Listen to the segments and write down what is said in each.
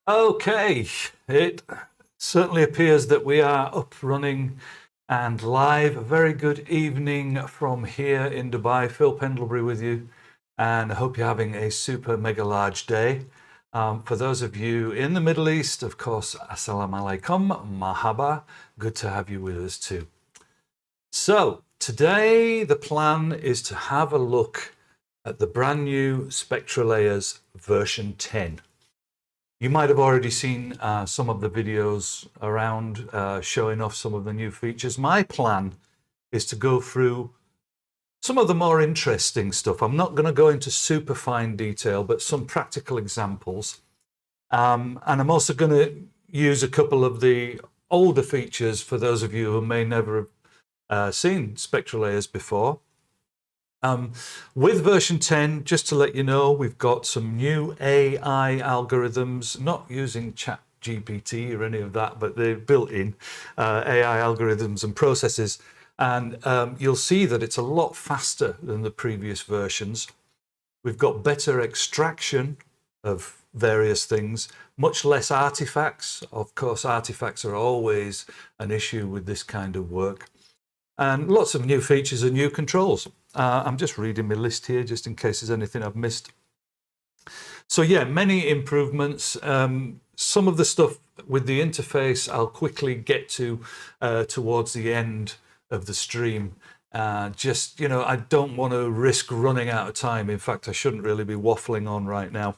Okay, it certainly appears that we are up, running and live. A very good evening from here in Dubai. Phil Pendlebury with you, and I hope you're having a super mega large day. For those of you in the Middle East, of course, assalamu alaikum, mahaba, good to have you with us too. So today the plan is to have a look at the brand new Spectralayers version 10. You might have already seen some of the videos around showing off some of the new features. My plan is to go through some of the more interesting stuff. I'm not going to go into super fine detail, but some practical examples. And I'm also going to use a couple of the older features for those of you who may never have seen Spectralayers before. With version 10, just to let you know, we've got some new AI algorithms, not using ChatGPT or any of that, but they're built in AI algorithms and processes. And you'll see that it's a lot faster than the previous versions. We've got better extraction of various things, much less artifacts. Of course, artifacts are always an issue with this kind of work. And lots of new features and new controls. I'm just reading my list here just in case there's anything I've missed. So yeah, many improvements. Some of the stuff with the interface I'll quickly get to towards the end of the stream. Just, you know, I don't want to risk running out of time. In fact, I shouldn't really be waffling on right now.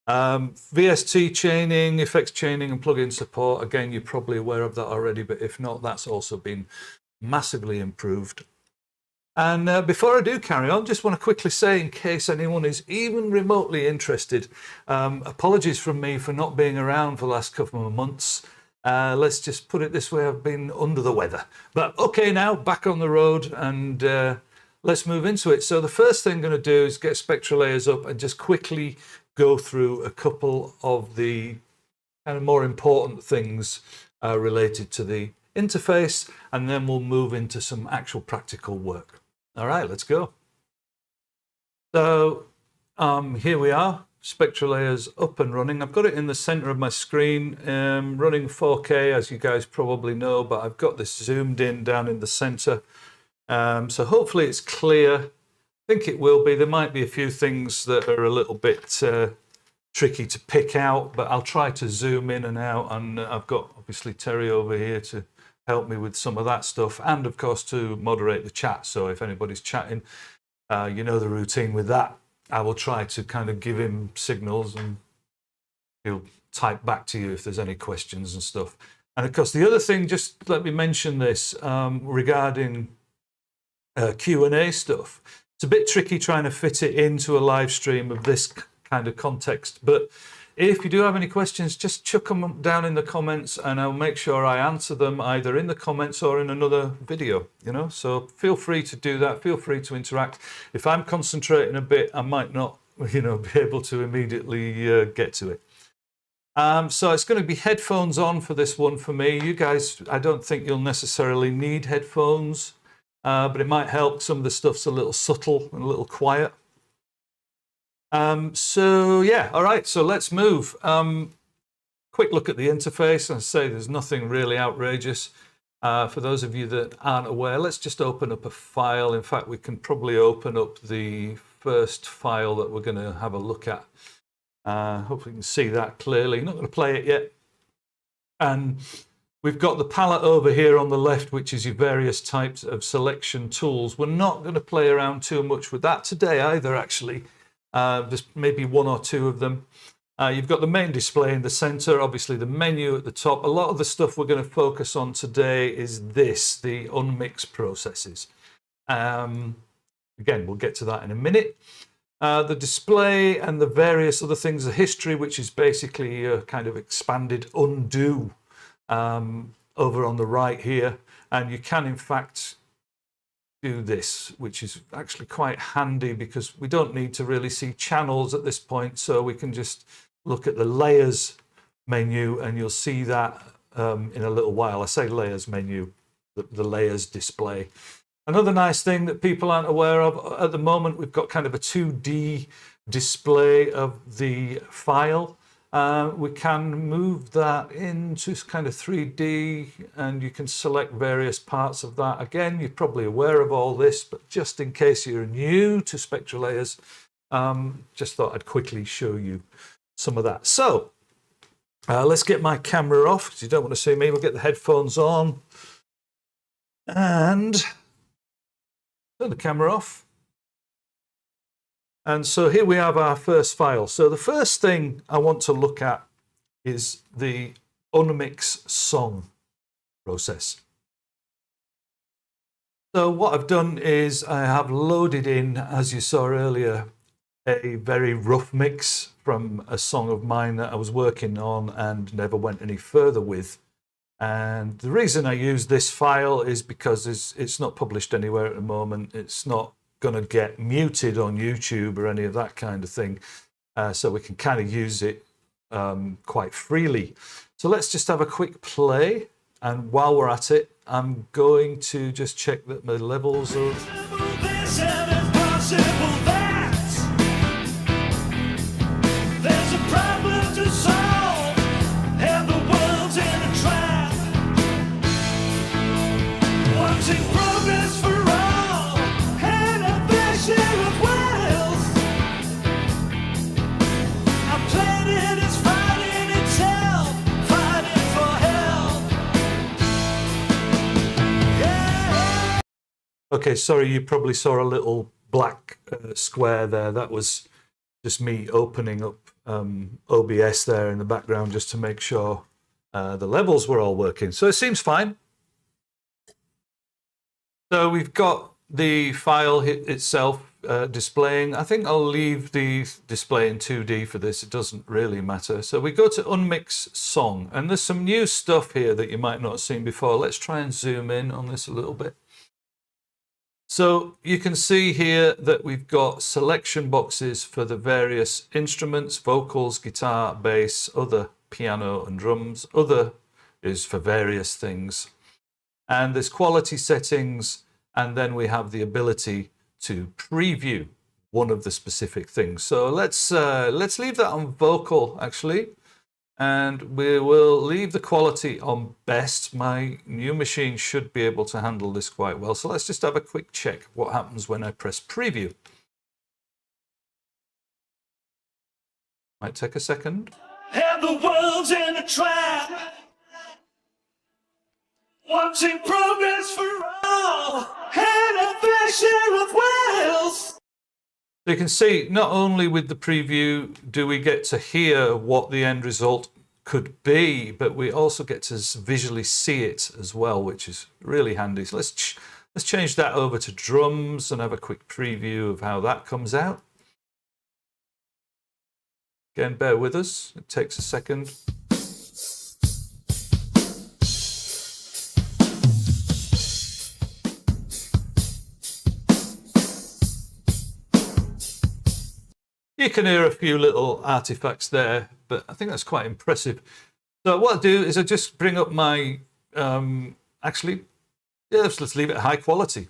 VST chaining, effects chaining and plugin support. Again, you're probably aware of that already, but if not, that's also been massively improved. And before I do carry on, just want to quickly say, in case anyone is even remotely interested, apologies from me for not being around for the last couple of months. Let's just put it this way, I've been under the weather. But okay, now back on the road, and let's move into it. So the first thing I'm going to do is get Spectralayers up and just quickly go through a couple of the kind of more important things related to the interface, and then we'll move into some actual practical work. All right, let's go. So here we are, Spectralayers up and running. I've got it in the center of my screen, running 4K, as you guys probably know, but I've got this zoomed in down in the center. So hopefully it's clear. I think it will be. There might be a few things that are a little bit tricky to pick out, but I'll try to zoom in and out. And I've got obviously Terry over here to help me with some of that stuff, and of course to moderate the chat. So if anybody's chatting, you know the routine with that. I will try to kind of give him signals and he'll type back to you if there's any questions and stuff. And of course the other thing, just let me mention this regarding Q&A stuff. It's a bit tricky trying to fit it into a live stream of this kind of context, but if you do have any questions, just chuck them down in the comments and I'll make sure I answer them either in the comments or in another video, you know. So feel free to do that. Feel free to interact. If I'm concentrating a bit, I might not, you know, be able to immediately get to it. So it's going to be headphones on for this one for me. You guys, I don't think you'll necessarily need headphones, but it might help. Some of the stuff's a little subtle and a little quiet. So yeah, all right, so let's move. Quick look at the interface. I say there's nothing really outrageous. For those of you that aren't aware, let's just open up a file. In fact, we can probably open up the first file that we're going to have a look at. Hopefully you can see that clearly. I'm not going to play it yet. And we've got the palette over here on the left, which is your various types of selection tools. We're not going to play around too much with that today either, actually. There's maybe one or two of them. You've got the main display in the center, obviously the menu at the top. A lot of the stuff we're going to focus on today is this, the unmix processes. Again, we'll get to that in a minute. The display and the various other things, the history, which is basically a kind of expanded undo over on the right here. And you can, in fact, do this, which is actually quite handy because we don't need to really see channels at this point, so we can just look at the layers menu and you'll see that in a little while. I say layers menu, the layers display. Another nice thing that people aren't aware of at the moment, we've got kind of a 2D display of the file. We can move that into kind of 3D, and you can select various parts of that. Again, you're probably aware of all this, but just in case you're new to Spectralayers, just thought I'd quickly show you some of that. So let's get my camera off, because you don't want to see me. We'll get the headphones on and turn the camera off. And so here we have our first file. So the first thing I want to look at is the Unmix Song process. So what I've done is I have loaded in, as you saw earlier, a very rough mix from a song of mine that I was working on and never went any further with. And the reason I use this file is because it's not published anywhere at the moment. It's not going to get muted on YouTube or any of that kind of thing. So we can kind of use it quite freely. So let's just have a quick play. And while we're at it, I'm going to just check that my levels are... Okay, sorry, you probably saw a little black square there. That was just me opening up OBS there in the background just to make sure the levels were all working. So it seems fine. So we've got the file itself displaying. I think I'll leave the display in 2D for this. It doesn't really matter. So we go to Unmix Song, and there's some new stuff here that you might not have seen before. Let's try and zoom in on this a little bit. So you can see here that we've got selection boxes for the various instruments: vocals, guitar, bass, other, piano and drums. Other is for various things. And there's quality settings, and then we have the ability to preview one of the specific things. So let's leave that on vocal actually, and we will leave the quality on best. My new machine should be able to handle this quite well. So let's just have a quick check what happens when I press preview. Might take a second. And the world's in a trap, watching progress for all, and a fair share of whales. So you can see, not only with the preview do we get to hear what the end result could be, but we also get to visually see it as well, which is really handy. So let's change that over to drums and have a quick preview of how that comes out. Again, bear with us, it takes a second. You can hear a few little artifacts there, but I think that's quite impressive. So what I do is I just bring up my, let's leave it high quality,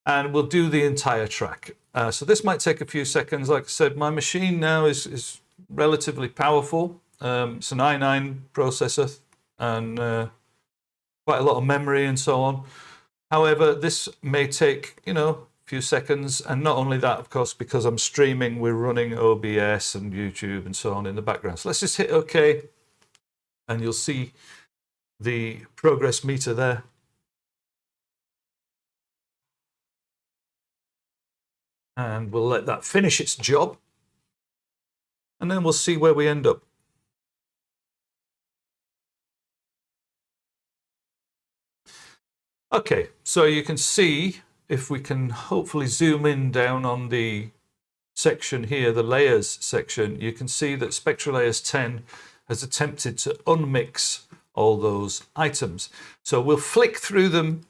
and we'll do the entire track. So this might take a few seconds. Like I said, my machine now is relatively powerful. It's an i9 processor and quite a lot of memory and so on. However, this may take, few seconds, and not only that, of course, because I'm streaming, we're running OBS and YouTube and so on in the background. So let's just hit OK, and you'll see the progress meter there. And we'll let that finish its job, and then we'll see where we end up. Okay, so you can see, if we can hopefully zoom in down on the section here, the layers section, you can see that Spectralayers 10 has attempted to unmix all those items. So we'll flick through them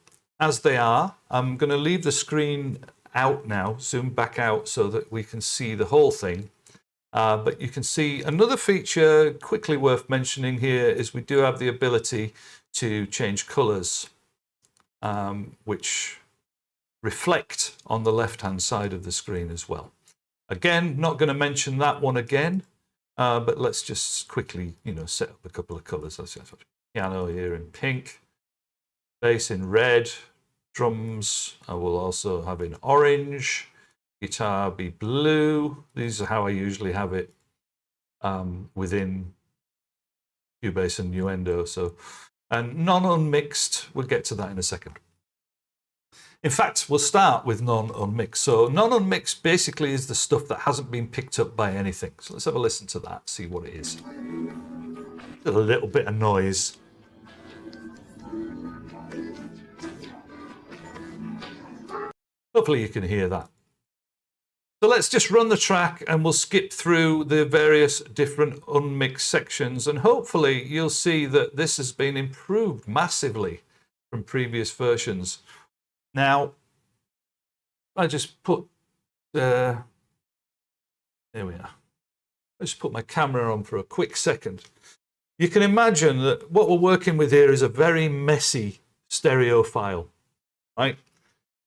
as they are. I'm going to leave the screen out now, zoom back out so that we can see the whole thing. But you can see another feature quickly worth mentioning here is we do have the ability to change colors, which reflect on the left-hand side of the screen as well. Again, not going to mention that one again, But let's just quickly, set up a couple of colors. Let's have piano here in pink, bass in red, drums I will also have in orange, guitar be blue. These are how I usually have it within Cubase and Nuendo. So, and non-unmixed, we'll get to that in a second. In fact, we'll start with non-unmixed. So non-unmixed basically is the stuff that hasn't been picked up by anything. So let's have a listen to that, see what it is. A little bit of noise. Hopefully you can hear that. So let's just run the track and we'll skip through the various different unmixed sections, and hopefully you'll see that this has been improved massively from previous versions. Now, I just put, there we are. I just put my camera on for a quick second. You can imagine that what we're working with here is a very messy stereo file, right?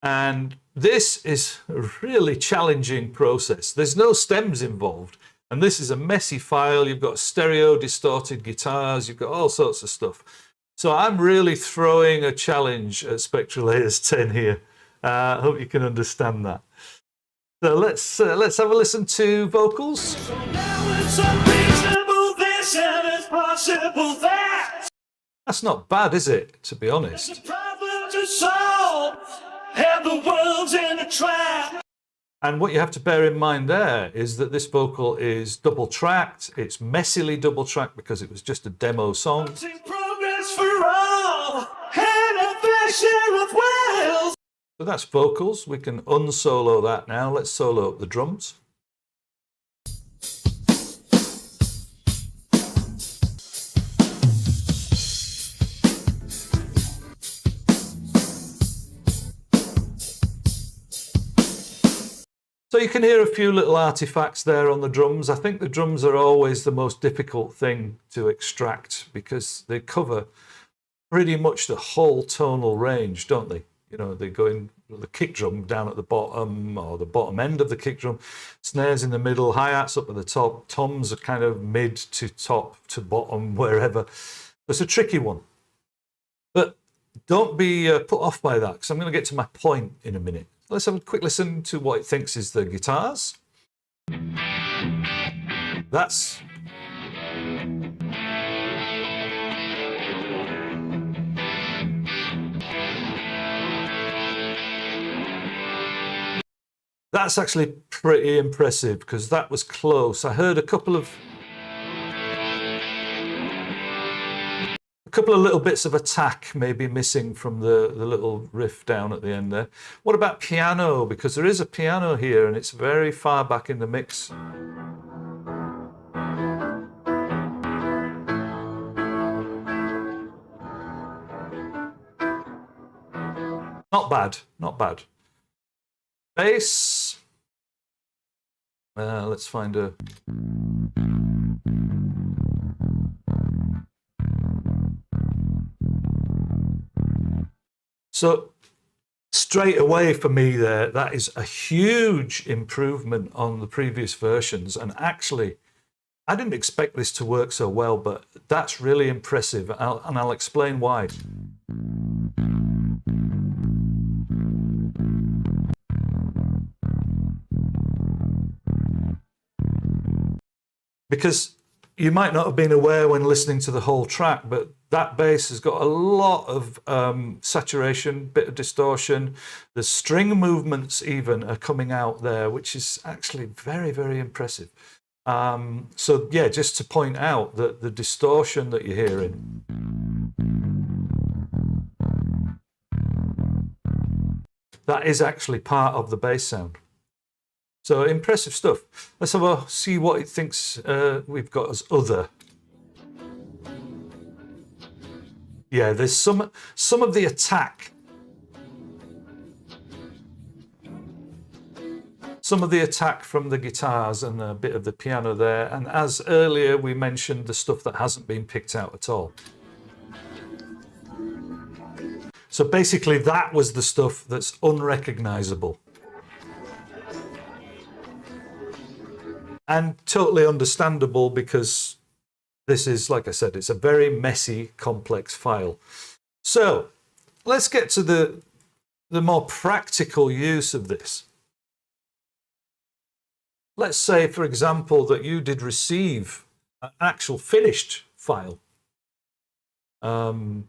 And this is a really challenging process. There's no stems involved, and this is a messy file. You've got stereo distorted guitars, you've got all sorts of stuff. So I'm really throwing a challenge at Spectralayers 10 here. I hope you can understand that. So let's have a listen to vocals. So now it's unreasonable this and it's possible that. That's not bad, is it, to be honest? The problem to solve, and the world's in a trap. And what you have to bear in mind there is that this vocal is double tracked. It's messily double tracked because it was just a demo song. In progress for all, and a fair share of wells. So that's vocals. We can unsolo that now. Let's solo up the drums. So you can hear a few little artifacts there on the drums. I think the drums are always the most difficult thing to extract because they cover pretty much the whole tonal range, don't they? They go in the kick drum down at the bottom, or the bottom end of the kick drum, snares in the middle, hi-hats up at the top, toms are kind of mid to top to bottom, wherever. It's a tricky one. But don't be put off by that, because I'm going to get to my point in a minute. Let's have a quick listen to what it thinks is the guitars. That's actually pretty impressive, because that was close. I heard a couple of little bits of attack maybe missing from the little riff down at the end there. What about piano? Because there is a piano here and it's very far back in the mix. Not bad, not bad. Bass. Let's find a... So straight away for me there, that is a huge improvement on the previous versions. And actually, I didn't expect this to work so well, but that's really impressive. And I'll explain why. Because you might not have been aware when listening to the whole track, but that bass has got a lot of saturation, bit of distortion. The string movements even are coming out there, which is actually very, very impressive. So yeah, just to point out that the distortion that you're hearing, that is actually part of the bass sound. So impressive stuff. Let's have a see what it thinks we've got as other. Yeah, there's some of the attack. Some of the attack from the guitars and a bit of the piano there. And as earlier we mentioned, the stuff that hasn't been picked out at all. So basically that was the stuff that's unrecognizable. and totally understandable because this is, like I said, it's a very messy, complex file. So let's get to the more practical use of this. Let's say, for example, that you did receive an actual finished file. And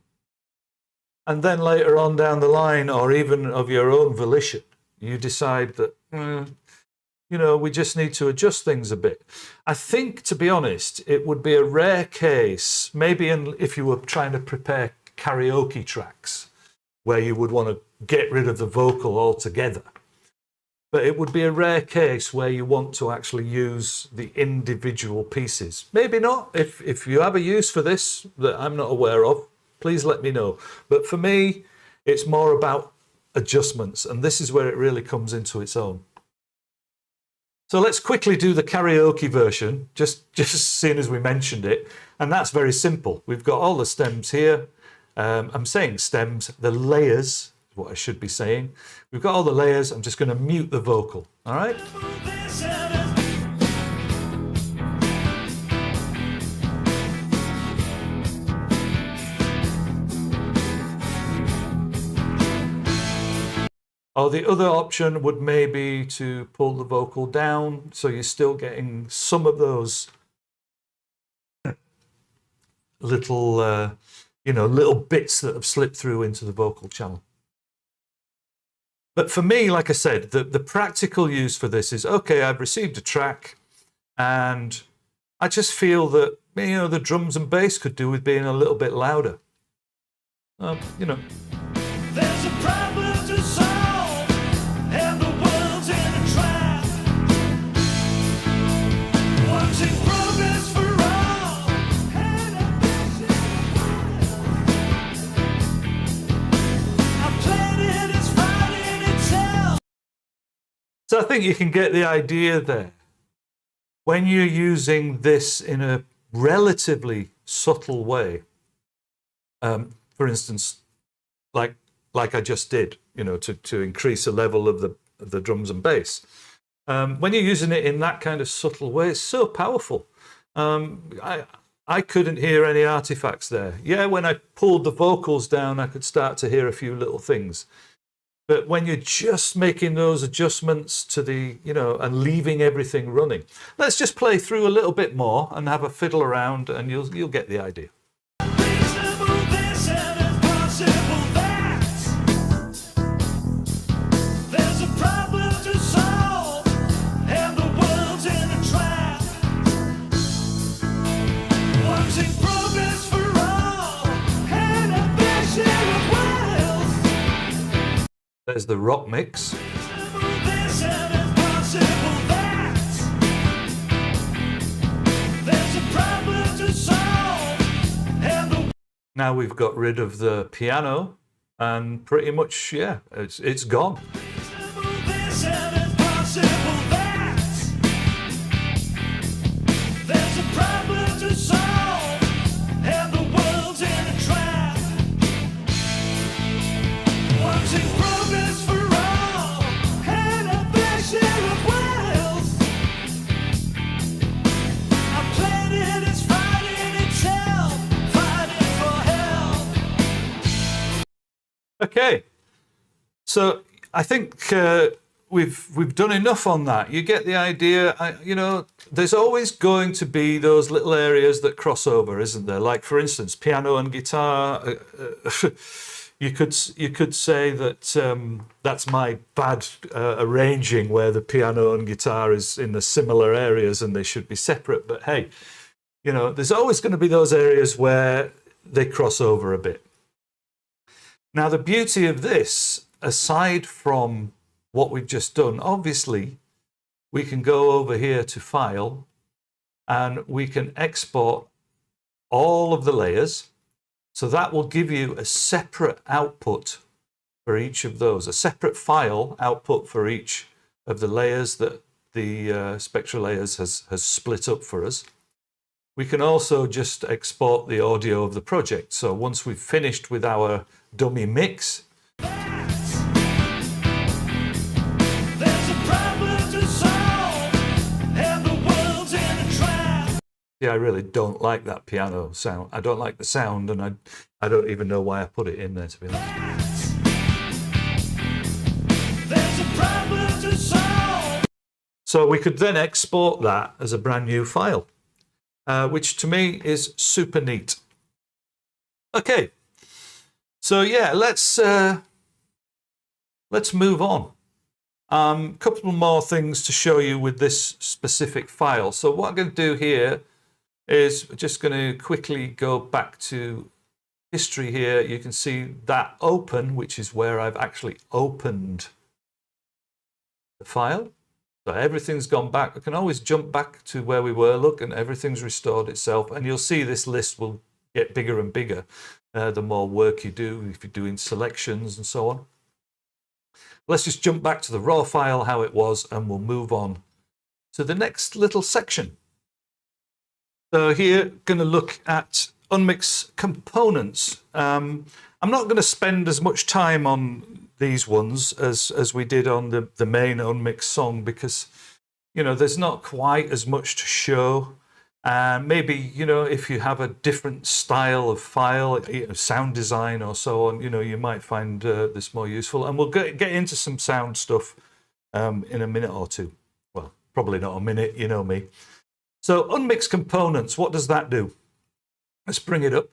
then later on down the line, or even of your own volition, you decide that, you know, we just need to adjust things a bit. I think, to be honest, it would be a rare case, maybe if you were trying to prepare karaoke tracks, where you would want to get rid of the vocal altogether. But it would be a rare case where you want to actually use the individual pieces. Maybe not. If you have a use for this that I'm not aware of, please let me know. But for me, it's more about adjustments, and this is where it really comes into its own. So let's quickly do the karaoke version, just seeing as we mentioned it. And that's very simple. We've got all the stems here. I'm saying stems, the layers, is what I should be saying. We've got all the layers. I'm just going to mute the vocal. All right. Or the other option would maybe to pull the vocal down, so you're still getting some of those little, you know, little bits that have slipped through into the vocal channel. But for me, like I said, the practical use for this is, okay, I've received a track and I just feel that, you know, the drums and bass could do with being a little bit louder. You know. There's a problem to solve, and the world's in a trap. Watching progress for all, and a planet is fighting itself. So I think you can get the idea there. When you're using this in a relatively subtle way, for instance, like I just did, you know, to increase the level of the drums and bass. When you're using it in that kind of subtle way, it's so powerful. I couldn't hear any artifacts there. Yeah, when I pulled the vocals down, I could start to hear a few little things. But when you're just making those adjustments to the, you know, and leaving everything running, let's just play through a little bit more and have a fiddle around, and you'll get the idea. Reasonable this and impossible that. There's a problem to solve, and the world's in a trap. Watching progress for all, and a fair share of wealth. There's the rock mix. Reasonable this and impossible that. There's a problem to solve, and the Now we've got rid of the piano, and pretty much, yeah, it's gone. reasonable this and impossible that. There's a problem to solve, and the world's in a trap. Watching progress for all, and a fair share of wealth. Our planet is fighting itself, fighting for help. Okay, so I think we've done enough on that. You get the idea. You know, there's always going to be those little areas that cross over, isn't there? Like, for instance, piano and guitar. You could say that that's my bad arranging, where the piano and guitar is in the similar areas and they should be separate. But hey, you know, there's always going to be those areas where they cross over a bit. Now, the beauty of this, aside from what we've just done, obviously, we can go over here to File, and we can export all of the layers. So that will give you a separate output for each of those, a separate file output for each of the layers that the Spectralayers has split up for us. We can also just export the audio of the project. So once we've finished with our dummy mix, There's a problem to solve, and the world Yeah, I really don't like that piano sound. I don't like the sound, and I don't even know why I put it in there, to be honest. There's a problem to solve. So we could then export that as a brand new file, which to me is super neat. Okay, so yeah, let's move on. A couple more things to show you with this specific file. So what I'm going to do here is just going to quickly go back to history here. You can see that open, which is where I've actually opened the file. So everything's gone back. I can always jump back to where we were, look, and everything's restored itself. And you'll see this list will get bigger and bigger the more work you do, if you're doing selections and so on. Let's just jump back to the raw file, how it was, and we'll move on to the next little section. So here, going to look at Unmix Components. I'm not going to spend as much time on these ones as we did on the main Unmix Song, because, you know, there's not quite as much to show. Maybe, you know, if you have a different style of file, sound design or so on, you know, you might find this more useful. And we'll get into some sound stuff in a minute or two. Well, probably not a minute, you know me. So Unmix Components, what does that do? Let's bring it up.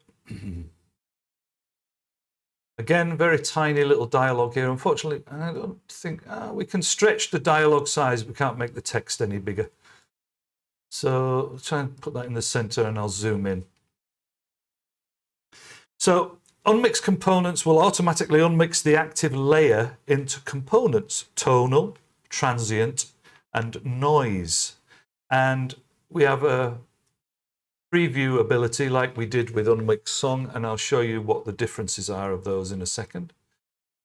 Again, very tiny little dialogue here. Unfortunately, I don't think we can stretch the dialogue size. We can't make the text any bigger. So I'll try and put that in the center and I'll zoom in. So Unmix Components will automatically unmix the active layer into components: tonal, transient, and noise. And we have a preview ability like we did with Unmix Song, and I'll show you what the differences are of those in a second.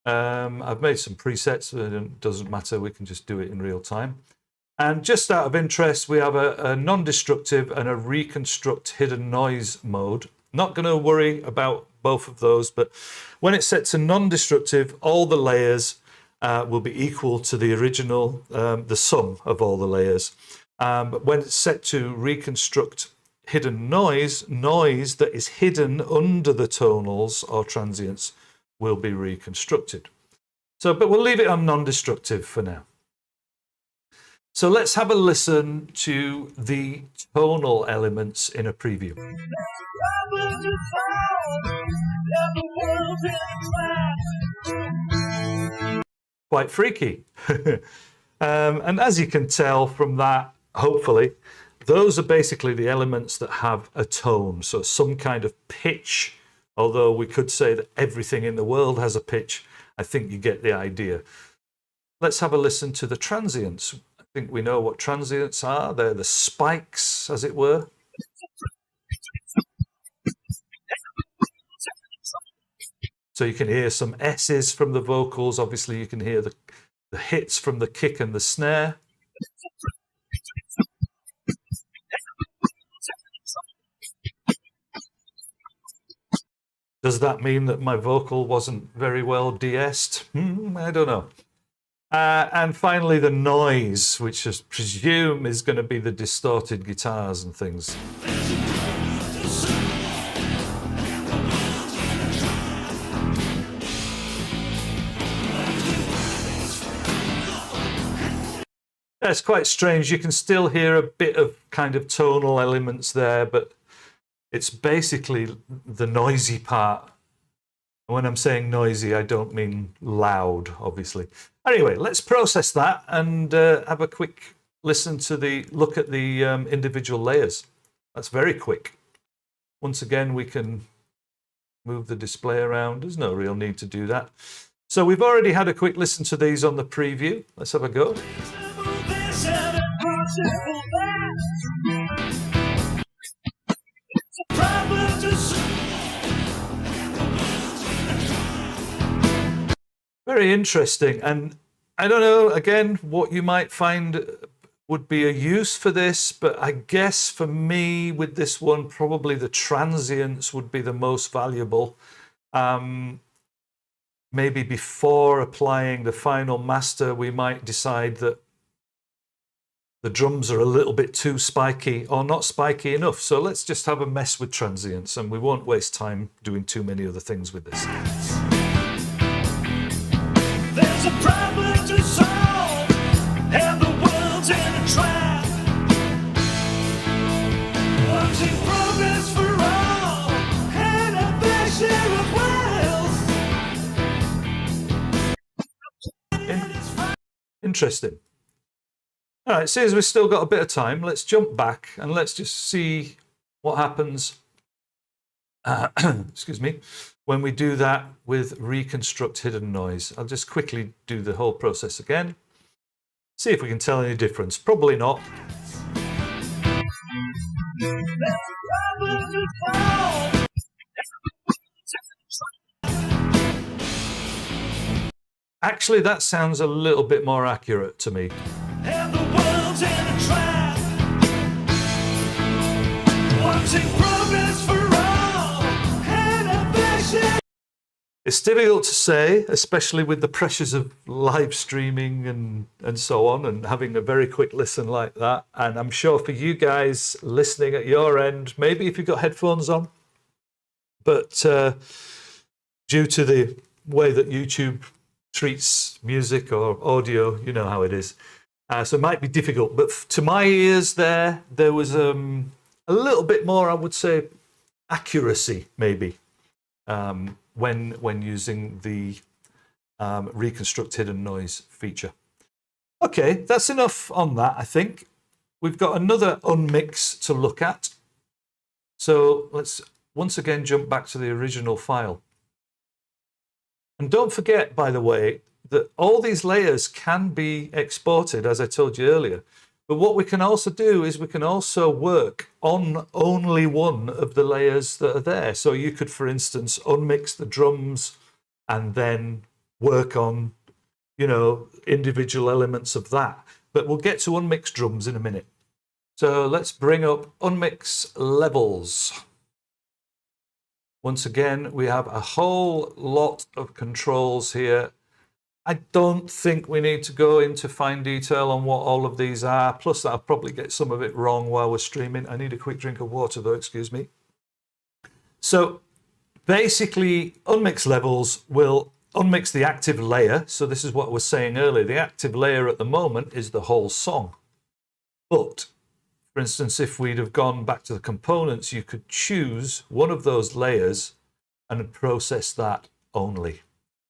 I've made some presets, but it doesn't matter, we can just do it in real time. And just out of interest, we have a non-destructive and a reconstruct hidden noise mode. Not going to worry about both of those, but when it's set to non-destructive, all the layers will be equal to the original, the sum of all the layers. But when it's set to reconstruct hidden noise, noise that is hidden under the tonals or transients will be reconstructed. So, but we'll leave it on non-destructive for now. So let's have a listen to the tonal elements in a preview. Quite freaky. And as you can tell from that, hopefully, those are basically the elements that have a tone, so some kind of pitch. Although we could say that everything in the world has a pitch, I think you get the idea. Let's have a listen to the transients. I think we know what transients are. They're the spikes, as it were. So you can hear some S's from the vocals. Obviously, you can hear the hits from the kick and the snare. Does that mean that my vocal wasn't very well de-essed? I don't know. And finally, the noise, which I presume is going to be the distorted guitars and things. That's quite strange. You can still hear a bit of kind of tonal elements there, but it's basically the noisy part. When I'm saying noisy, I don't mean loud, obviously. Anyway, let's process that and have a quick listen to look at the individual layers. That's very quick. Once again, we can move the display around. There's no real need to do that. So we've already had a quick listen to these on the preview. Let's have a go. Very interesting, and I don't know, again, what you might find would be a use for this, but I guess for me, with this one, probably the transients would be the most valuable. Maybe before applying the final master, we might decide that the drums are a little bit too spiky or not spiky enough. So let's just have a mess with transients, and we won't waste time doing too many other things with this. There's a problem to solve, and the world's in a trap. Works in progress for all, and a fair share of wealth. Interesting. All right, seeing as we've still got a bit of time, let's jump back and let's just see what happens, excuse me, when we do that with reconstruct hidden noise. I'll just quickly do the whole process again. See if we can tell any difference. Probably not. Actually, that sounds a little bit more accurate to me. And the world's in a trap. Works in progress for all, and a fair share. It's difficult to say, especially with the pressures of live streaming and so on, and having a very quick listen like that. And I'm sure for you guys listening at your end, maybe if you've got headphones on, but due to the way that YouTube treats music or audio, you know how it is. So it might be difficult, but to my ears there was a little bit more, I would say, accuracy maybe when using the reconstruct hidden noise feature. Okay, that's enough on that, I think. We've got another unmix to look at. So let's once again jump back to the original file. And don't forget, by the way, that all these layers can be exported, as I told you earlier. But what we can also do is we can also work on only one of the layers that are there. So you could, for instance, unmix the drums and then work on, you know, individual elements of that. But we'll get to Unmix Drums in a minute. So let's bring up Unmix Levels. Once again, we have a whole lot of controls here. I don't think we need to go into fine detail on what all of these are. Plus, I'll probably get some of it wrong while we're streaming. I need a quick drink of water, though, excuse me. So basically, Unmix Levels will unmix the active layer. So this is what I was saying earlier. The active layer at the moment is the whole song. But, for instance, if we'd have gone back to the components, you could choose one of those layers and process that only.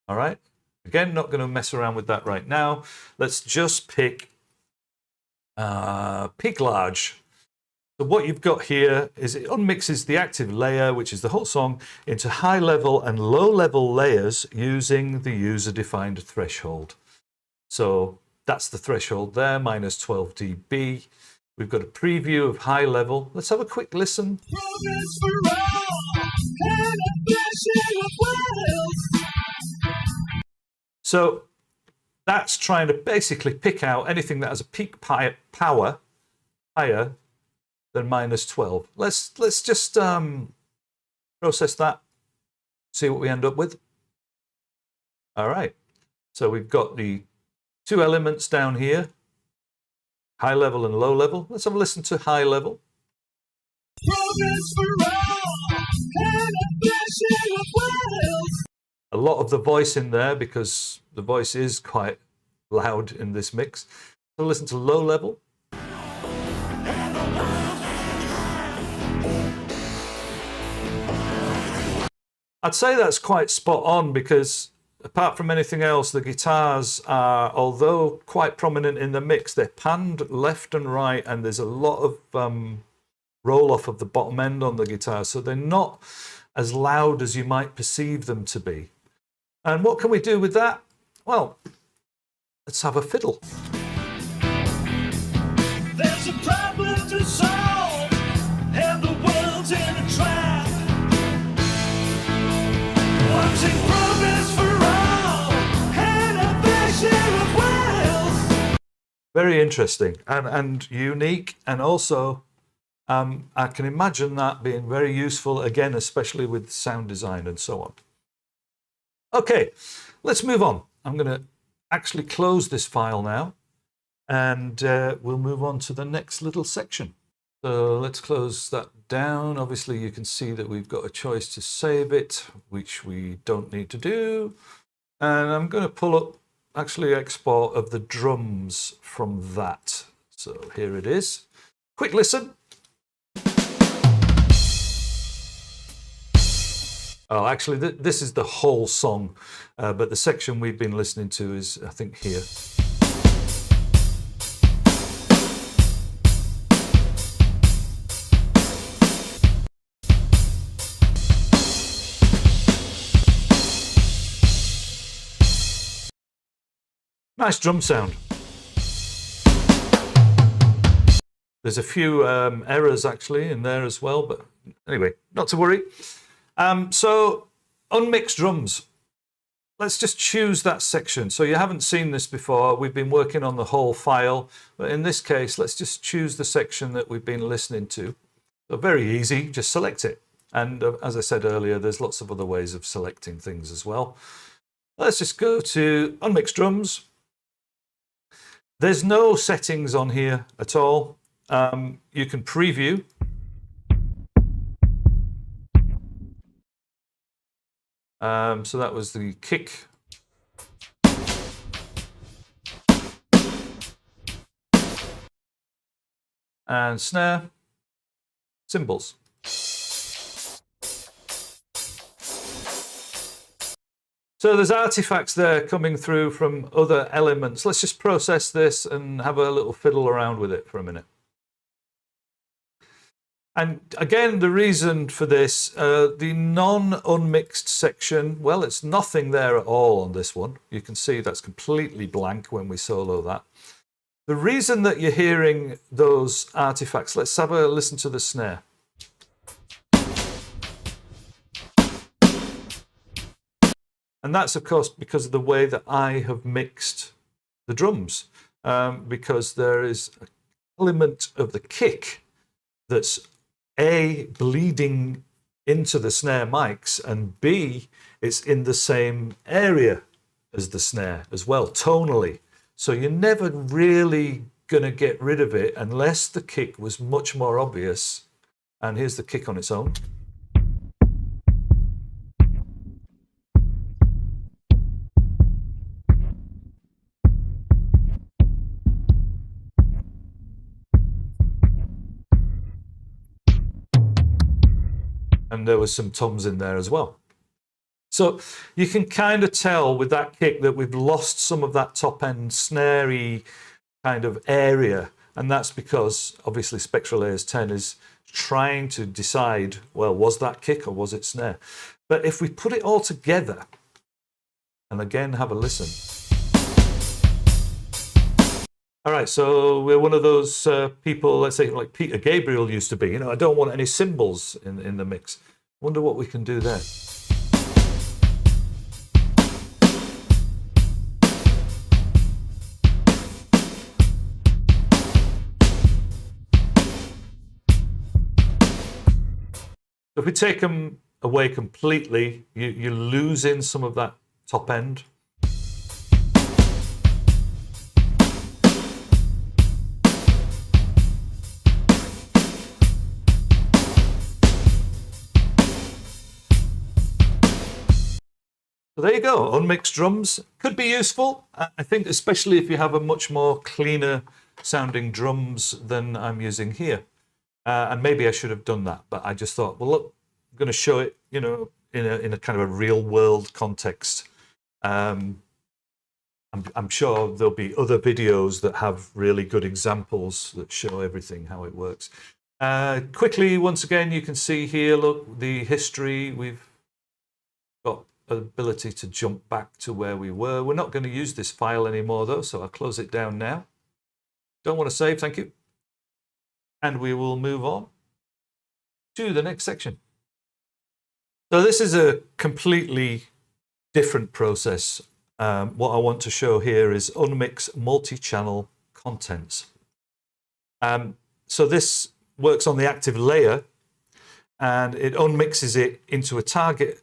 All right? Again, not going to mess around with that right now. Let's just pick large. So what you've got here is it unmixes the active layer, which is the whole song, into high level and low level layers using the user defined threshold. So that's the threshold there, minus 12 dB. We've got a preview of high level. Let's have a quick listen. So that's trying to basically pick out anything that has a peak power higher than minus 12. Let's just process that, see what we end up with. All right. So we've got the two elements down here, high level and low level. Let's have a listen to high level. A lot of the voice in there because the voice is quite loud in this mix. So listen to low level. I'd say that's quite spot on because apart from anything else, the guitars are, although quite prominent in the mix, they're panned left and right, and there's a lot of roll off of the bottom end on the guitar, so they're not as loud as you might perceive them to be. And what can we do with that? Well, let's have a fiddle. There's a problem to solve, and the world's in a trap. Works in progress for all, and a fair share of wealth. Very interesting and unique, and also I can imagine that being very useful, again, especially with sound design and so on. Okay, let's move on. I'm going to actually close this file now. and we'll move on to the next little section. So let's close that down. Obviously, you can see that we've got a choice to save it, which we don't need to do. And I'm going to pull up actually export of the drums from that. So here it is. Quick listen. Oh, actually, this is the whole song, but the section we've been listening to is, I think, here. Nice drum sound. There's a few errors actually in there as well, but anyway, not to worry. So Unmix Drums. Let's just choose that section. So you haven't seen this before. We've been working on the whole file, but in this case, let's just choose the section that we've been listening to. So very easy, just select it. And as I said earlier, there's lots of other ways of selecting things as well. Let's just go to Unmix Drums. There's no settings on here at all. You can preview. So that was the kick. And snare, cymbals. So there's artifacts there coming through from other elements. Let's just process this and have a little fiddle around with it for a minute. And again, the reason for this, the non-unmixed section, well, it's nothing there at all on this one. You can see that's completely blank when we solo that. The reason that you're hearing those artifacts, let's have a listen to the snare. And that's, of course, because of the way that I have mixed the drums, because there is an element of the kick that's A, bleeding into the snare mics, and B, it's in the same area as the snare as well, tonally. So you're never really going to get rid of it unless the kick was much more obvious. And here's the kick on its own. And there was some toms in there as well. So you can kind of tell with that kick that we've lost some of that top end snarey kind of area. And that's because obviously Spectralayers 10 is trying to decide, well, was that kick or was it snare? But if we put it all together and again have a listen. All right, so we're one of those people, let's say like Peter Gabriel used to be, you know, I don't want any cymbals in the mix. Wonder what we can do there. If we take them away completely, you lose in some of that top end. So there you go, Unmixed Drums. Could be useful, I think, especially if you have a much more cleaner sounding drums than I'm using here. And maybe I should have done that, but I just thought, well, look, I'm going to show it, you know, in a kind of a real world context. I'm sure there'll be other videos that have really good examples that show everything, how it works. Quickly, once again, you can see here, look, the history. We've got ability to jump back to where we were. We're not going to use this file anymore though, so I'll close it down now. Don't want to save, thank you. And we will move on to the next section. So this is a completely different process. What I want to show here is Unmix Multichannel Contents. So this works on the active layer and it unmixes it into a target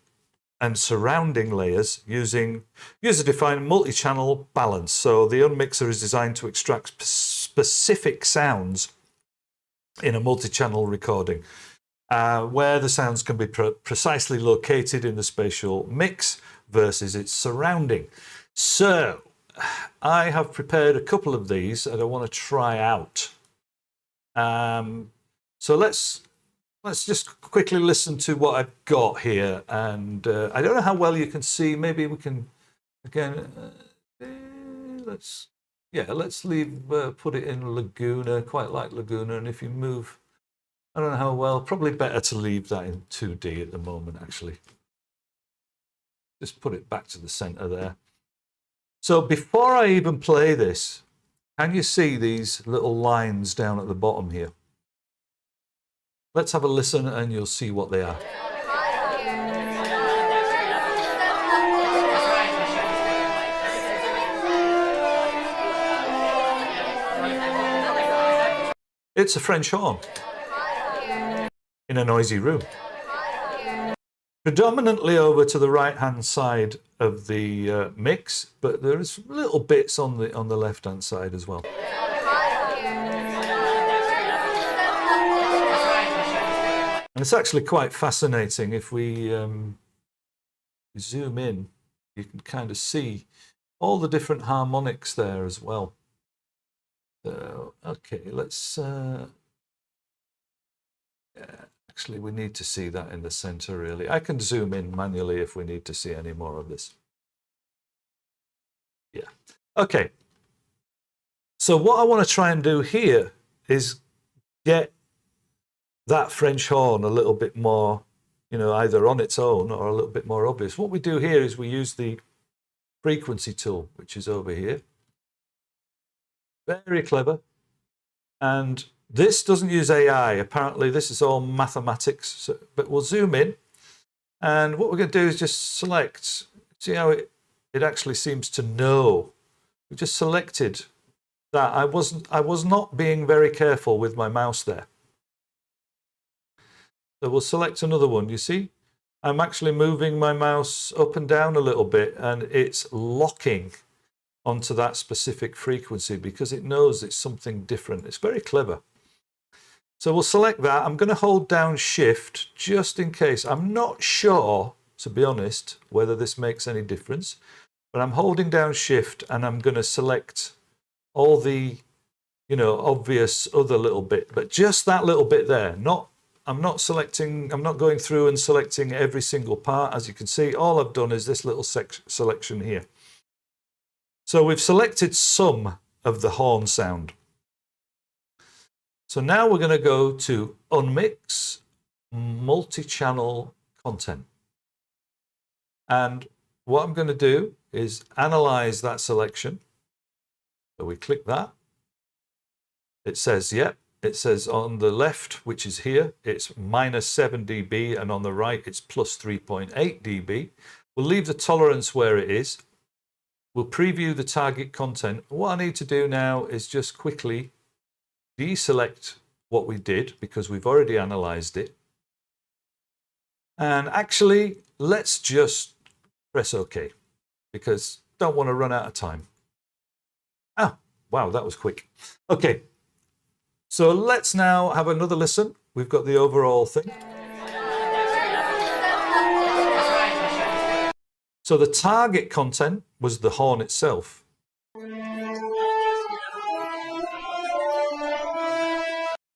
and surrounding layers using user-defined multi-channel balance. So the Unmixer is designed to extract specific sounds in a multi-channel recording, where the sounds can be precisely located in the spatial mix versus its surrounding. So I have prepared a couple of these that I want to try out. So let's just quickly listen to what I've got here, and I don't know how well you can see. Maybe we can again. Let's leave. Put it in Laguna. Quite like Laguna, and if you move, I don't know how well. Probably better to leave that in 2D at the moment. Actually, just put it back to the center there. So before I even play this, can you see these little lines down at the bottom here? Let's have a listen and you'll see what they are. It's a French horn in a noisy room. Predominantly over to the right-hand side of the mix, but there's little bits on the left-hand side as well. And it's actually quite fascinating. If we zoom in, you can kind of see all the different harmonics there as well. So, okay, let's... actually, we need to see that in the center, really. I can zoom in manually if we need to see any more of this. Yeah. Okay. So what I want to try and do here is get that French horn a little bit more, you know, either on its own or a little bit more obvious. What we do here is we use the frequency tool, which is over here. Very clever. And this doesn't use AI. Apparently, this is all mathematics. So, but we'll zoom in. And what we're going to do is just select. See how it actually seems to know. We just selected that. I was not being very careful with my mouse there. So we'll select another one. You see, I'm actually moving my mouse up and down a little bit, and it's locking onto that specific frequency because it knows it's something different. It's very clever. So we'll select that. I'm going to hold down Shift just in case. I'm not sure, to be honest, whether this makes any difference, but I'm holding down Shift and I'm going to select all the, you know, obvious other little bit, but just that little bit there. I'm not going through and selecting every single part. As you can see, all I've done is this little selection here. So we've selected some of the horn sound. So now we're going to go to Unmix Multichannel Content. And what I'm going to do is analyze that selection. So we click that. It says, yep. It says on the left, which is here, it's -7 dB, and on the right, it's +3.8 dB. We'll leave the tolerance where it is. We'll preview the target content. What I need to do now is just quickly deselect what we did because we've already analyzed it. And actually, let's just press OK because don't want to run out of time. Ah, wow, that was quick. Okay. So let's now have another listen. We've got the overall thing. So the target content was the horn itself.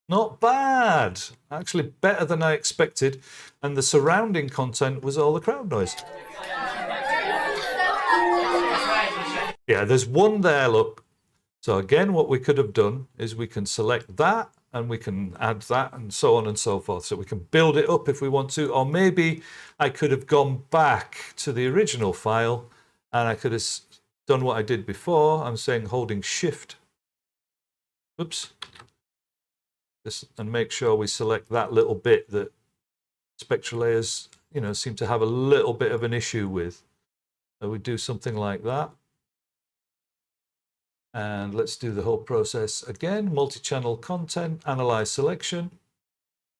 Not bad. Actually better than I expected. And the surrounding content was all the crowd noise. Yeah, there's one there, look. So again, what we could have done is we can select that and we can add that and so on and so forth. So we can build it up if we want to, or maybe I could have gone back to the original file and I could have done what I did before. I'm saying holding Shift. Oops. This, and make sure we select that little bit that Spectralayers, you know, seem to have a little bit of an issue with. So we do something like that. And let's do the whole process again. Multi-channel content, analyze selection.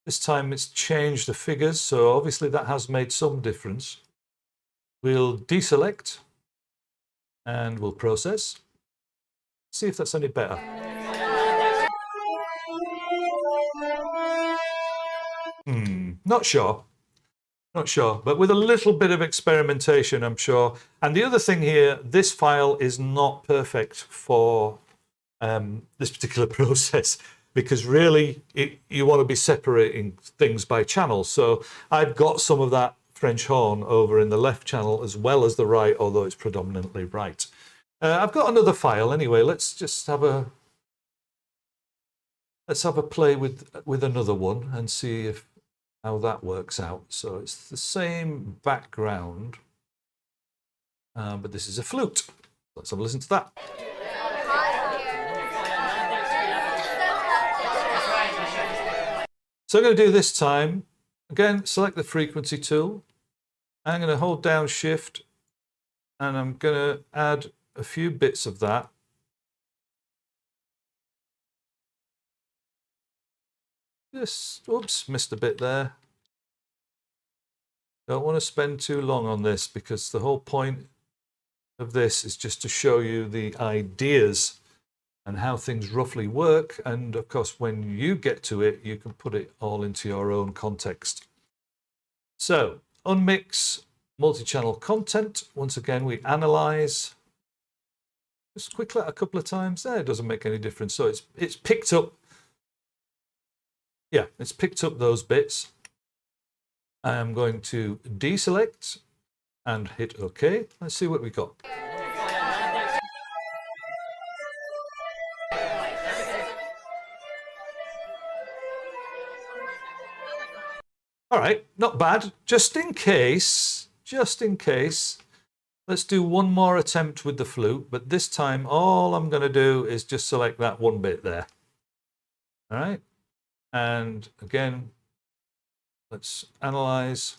This time it's changed the figures, so obviously that has made some difference. We'll deselect and we'll process. See if that's any better. Not sure. Not sure, but with a little bit of experimentation, I'm sure. And the other thing here, this file is not perfect for this particular process, because really you want to be separating things by channels. So I've got some of that French horn over in the left channel as well as the right, although it's predominantly right. I've got another file anyway. Let's just have a play with another one and see how that works out. So it's the same background, but this is a flute. Let's have a listen to that. So I'm going to do this time, again, select the frequency tool. I'm going to hold down Shift, and I'm going to add a few bits of that. Oops, missed a bit there. Don't want to spend too long on this, because the whole point of this is just to show you the ideas and how things roughly work. And of course, when you get to it, you can put it all into your own context. So, Unmix multi-channel content. Once again, we analyze. Just quickly a couple of times there. It doesn't make any difference. So it's picked up. Yeah, it's picked up those bits. I am going to deselect and hit OK. Let's see what we got. All right, not bad. Just in case, let's do one more attempt with the flute, but this time all I'm going to do is just select that one bit there. All right. And again, let's analyze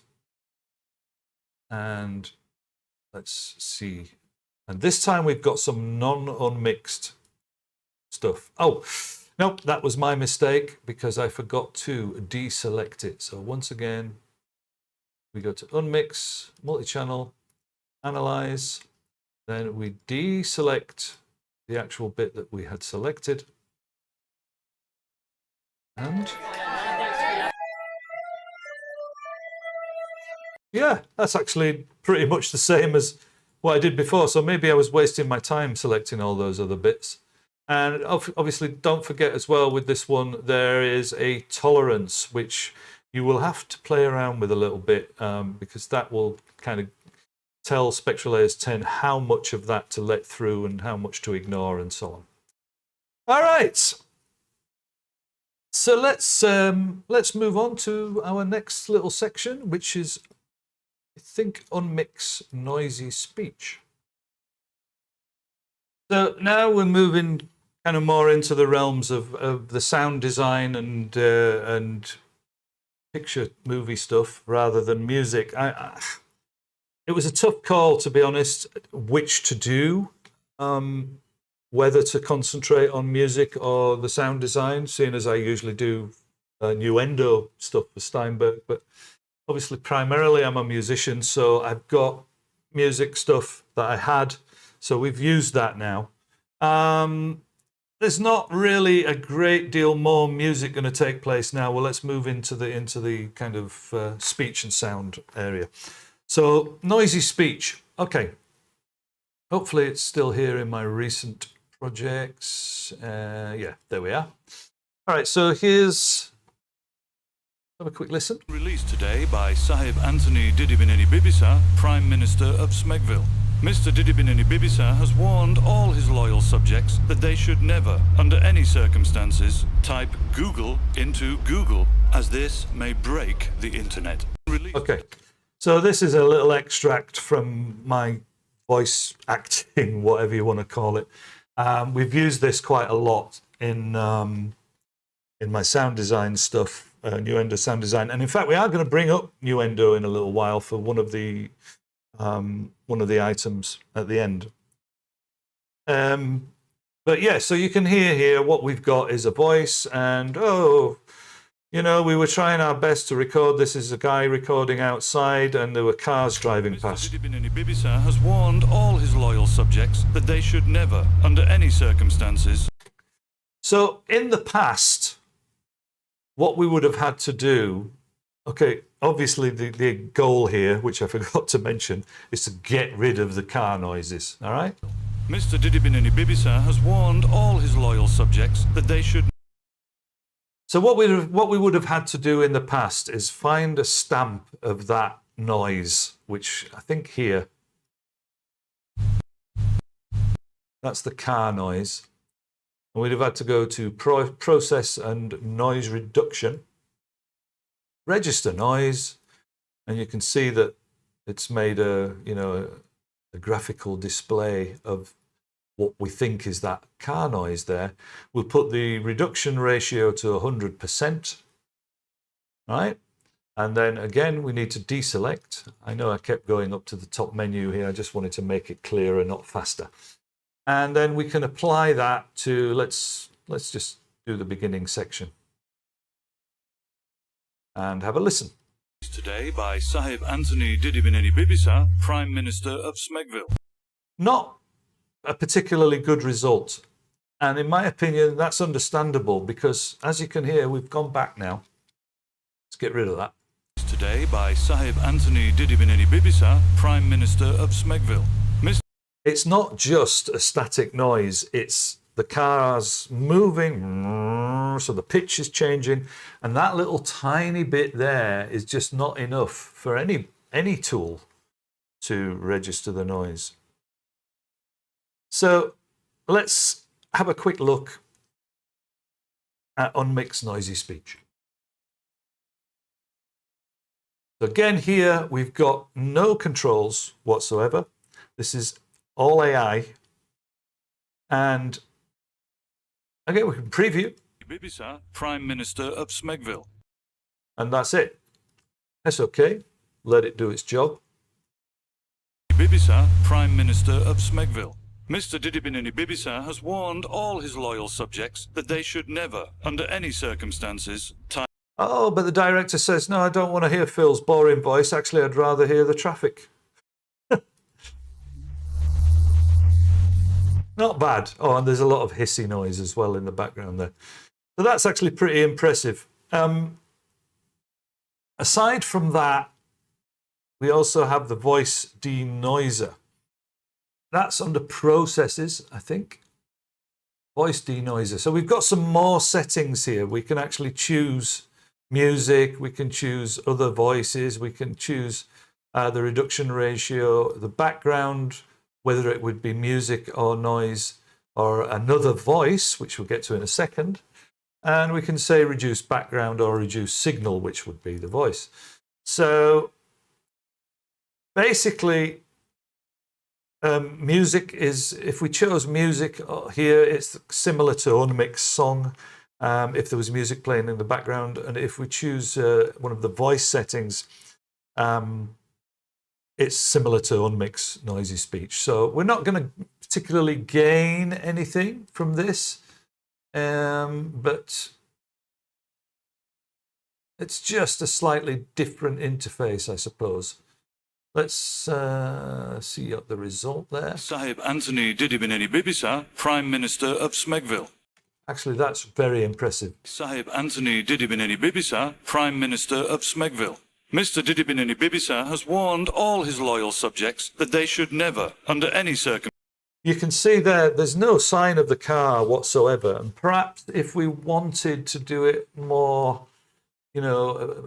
and let's see. And this time we've got some non-unmixed stuff. Oh, nope, that was my mistake, because I forgot to deselect it. So once again, we go to Unmix, multi-channel, analyze, then we deselect the actual bit that we had selected. And yeah, that's actually pretty much the same as what I did before. So maybe I was wasting my time selecting all those other bits. And obviously, don't forget as well with this one, there is a tolerance, which you will have to play around with a little bit, because that will kind of tell Spectralayers 10 how much of that to let through and how much to ignore and so on. All right. So let's move on to our next little section, which is, I think, Unmix noisy speech. So now we're moving kind of more into the realms of the sound design and picture movie stuff rather than music. It was a tough call, to be honest, which to do. Whether to concentrate on music or the sound design, seeing as I usually do Nuendo stuff for Steinberg. But obviously, primarily, I'm a musician, so I've got music stuff that I had. So we've used that now. There's not really a great deal more music going to take place now. Well, let's move into the kind of speech and sound area. So noisy speech. Okay. Hopefully, it's still here in my recent projects. Yeah, there we are. All right, so here's, have a quick listen. Released today by Sahib Anthony Didibineni Bibisa, Prime Minister of Smegville. Mr. Didibineni Bibisa has warned all his loyal subjects that they should never, under any circumstances, type Google into Google, as this may break the internet. Okay, so this is a little extract from my voice acting, whatever you want to call it. We've used this quite a lot in my sound design stuff, Nuendo sound design, and in fact, we are going to bring up Nuendo in a little while for one of the items at the end. But yeah, so you can hear here what we've got is a voice, and You know, we were trying our best to record. This is a guy recording outside, and there were cars driving past. Mr. Didibineni Bibisa has warned all his loyal subjects that they should never, under any circumstances... So in the past, what we would have had to do, okay, obviously the goal here, which I forgot to mention, is to get rid of the car noises, all right? Mr. Didibineni Bibisa has warned all his loyal subjects that they should... So what we would have had to do in the past is find a stamp of that noise, which I think here, that's the car noise. And we'd have had to go to process and noise reduction, register noise, and you can see that it's made a graphical display of what we think is that car noise there. We'll put the reduction ratio to 100%, right? And then again, we need to deselect. I know I kept going up to the top menu here. I just wanted to make it clearer, not faster. And then we can apply that to, let's just do the beginning section and have a listen. Today by Sahib Anthony Didibineni Bibisa, Prime Minister of Smegville. Not a particularly good result. And in my opinion, that's understandable because as you can hear, we've gone back now. Let's get rid of that. Today by Sahib Anthony Didibineni Bibisa, Prime Minister of Smegville. It's not just a static noise, it's the cars moving, so the pitch is changing, and that little tiny bit there is just not enough for any tool to register the noise. So let's have a quick look at Unmix Noisy Speech. Again, here we've got no controls whatsoever. This is all AI. And again, we can preview. Bibisa, Prime Minister of Smegville. And that's it. That's okay. Let it do its job. Bibisa, Prime Minister of Smegville. Mr. Didibineni Bibisa has warned all his loyal subjects that they should never, under any circumstances, Oh, but the director says, no, I don't want to hear Phil's boring voice. Actually, I'd rather hear the traffic. Not bad. Oh, and there's a lot of hissy noise as well in the background there. So that's actually pretty impressive. Aside from that, we also have the voice denoiser. That's under processes, I think. Voice denoiser. So we've got some more settings here. We can actually choose music. We can choose other voices. We can choose the reduction ratio, the background, whether it would be music or noise or another voice, which we'll get to in a second. And we can say reduce background or reduce signal, which would be the voice. So basically, music is, if we chose music here, it's similar to Unmix Song, if there was music playing in the background. And if we choose one of the voice settings, it's similar to Unmix Noisy Speech. So we're not going to particularly gain anything from this, but it's just a slightly different interface, I suppose. Let's see the result there. Sahib Anthony Didibineni Bibisa, Prime Minister of Smegville. Actually, that's very impressive. Sahib Anthony Didibineni Bibisa, Prime Minister of Smegville. Mr. Didibineni Bibisa has warned all his loyal subjects that they should never, under any circumstances... You can see there's no sign of the car whatsoever. And perhaps if we wanted to do it more,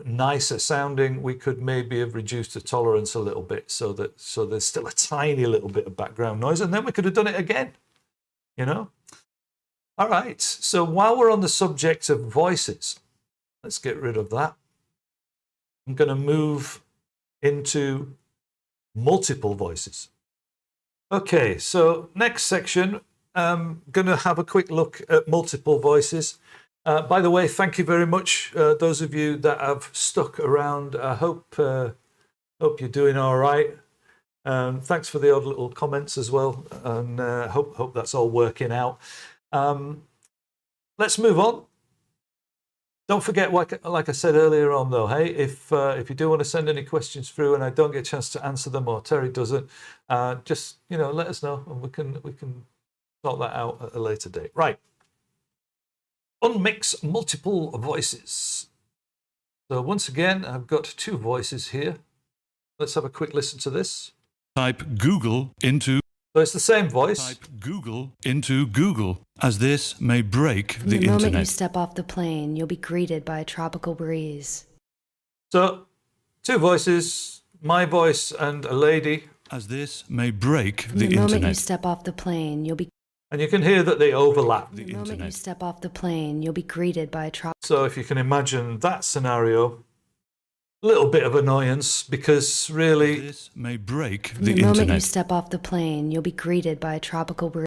nicer sounding, we could maybe have reduced the tolerance a little bit so there's still a tiny little bit of background noise, and then we could have done it again, All right, so while we're on the subject of voices, let's get rid of that. I'm going to move into multiple voices. Okay, so next section, I'm going to have a quick look at multiple voices. By the way, thank you very much, those of you that have stuck around. I hope you're doing all right. Thanks for the odd little comments as well, and hope that's all working out. Let's move on. Don't forget, like I said earlier on, though, hey, if you do want to send any questions through and I don't get a chance to answer them or Terry doesn't, just let us know and we can sort that out at a later date. Right. Unmix multiple voices. So once again, I've got 2 voices here. Let's have a quick listen to this. Type Google into. So it's the same voice. Type Google into Google, as this may break the The moment you internet. step off the plane, you'll be greeted by a tropical breeze. So 2 voices, my voice and a lady. As this may break the The moment you internet. step off the plane, you'll be. And you can hear that they overlap. The The moment you internet. step off the plane, you'll be greeted by a tropical. So if you can imagine that scenario, a little bit of annoyance because really This may break The the moment you internet. step off the plane, you'll be greeted by a tropical breeze.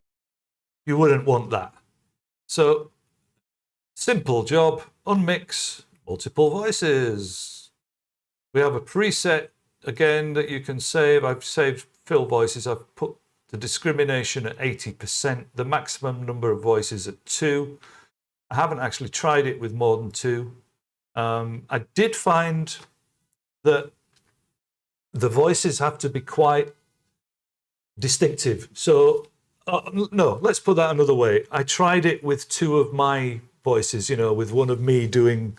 you wouldn't want that. So simple job, unmix multiple voices. We have a preset again that you can save. I've saved fill voices. I've put the discrimination at 80%, the maximum number of voices at 2. I haven't actually tried it with more than 2. I did find that the voices have to be quite distinctive. So, no, let's put that another way. I tried it with 2 of my voices, with one of me doing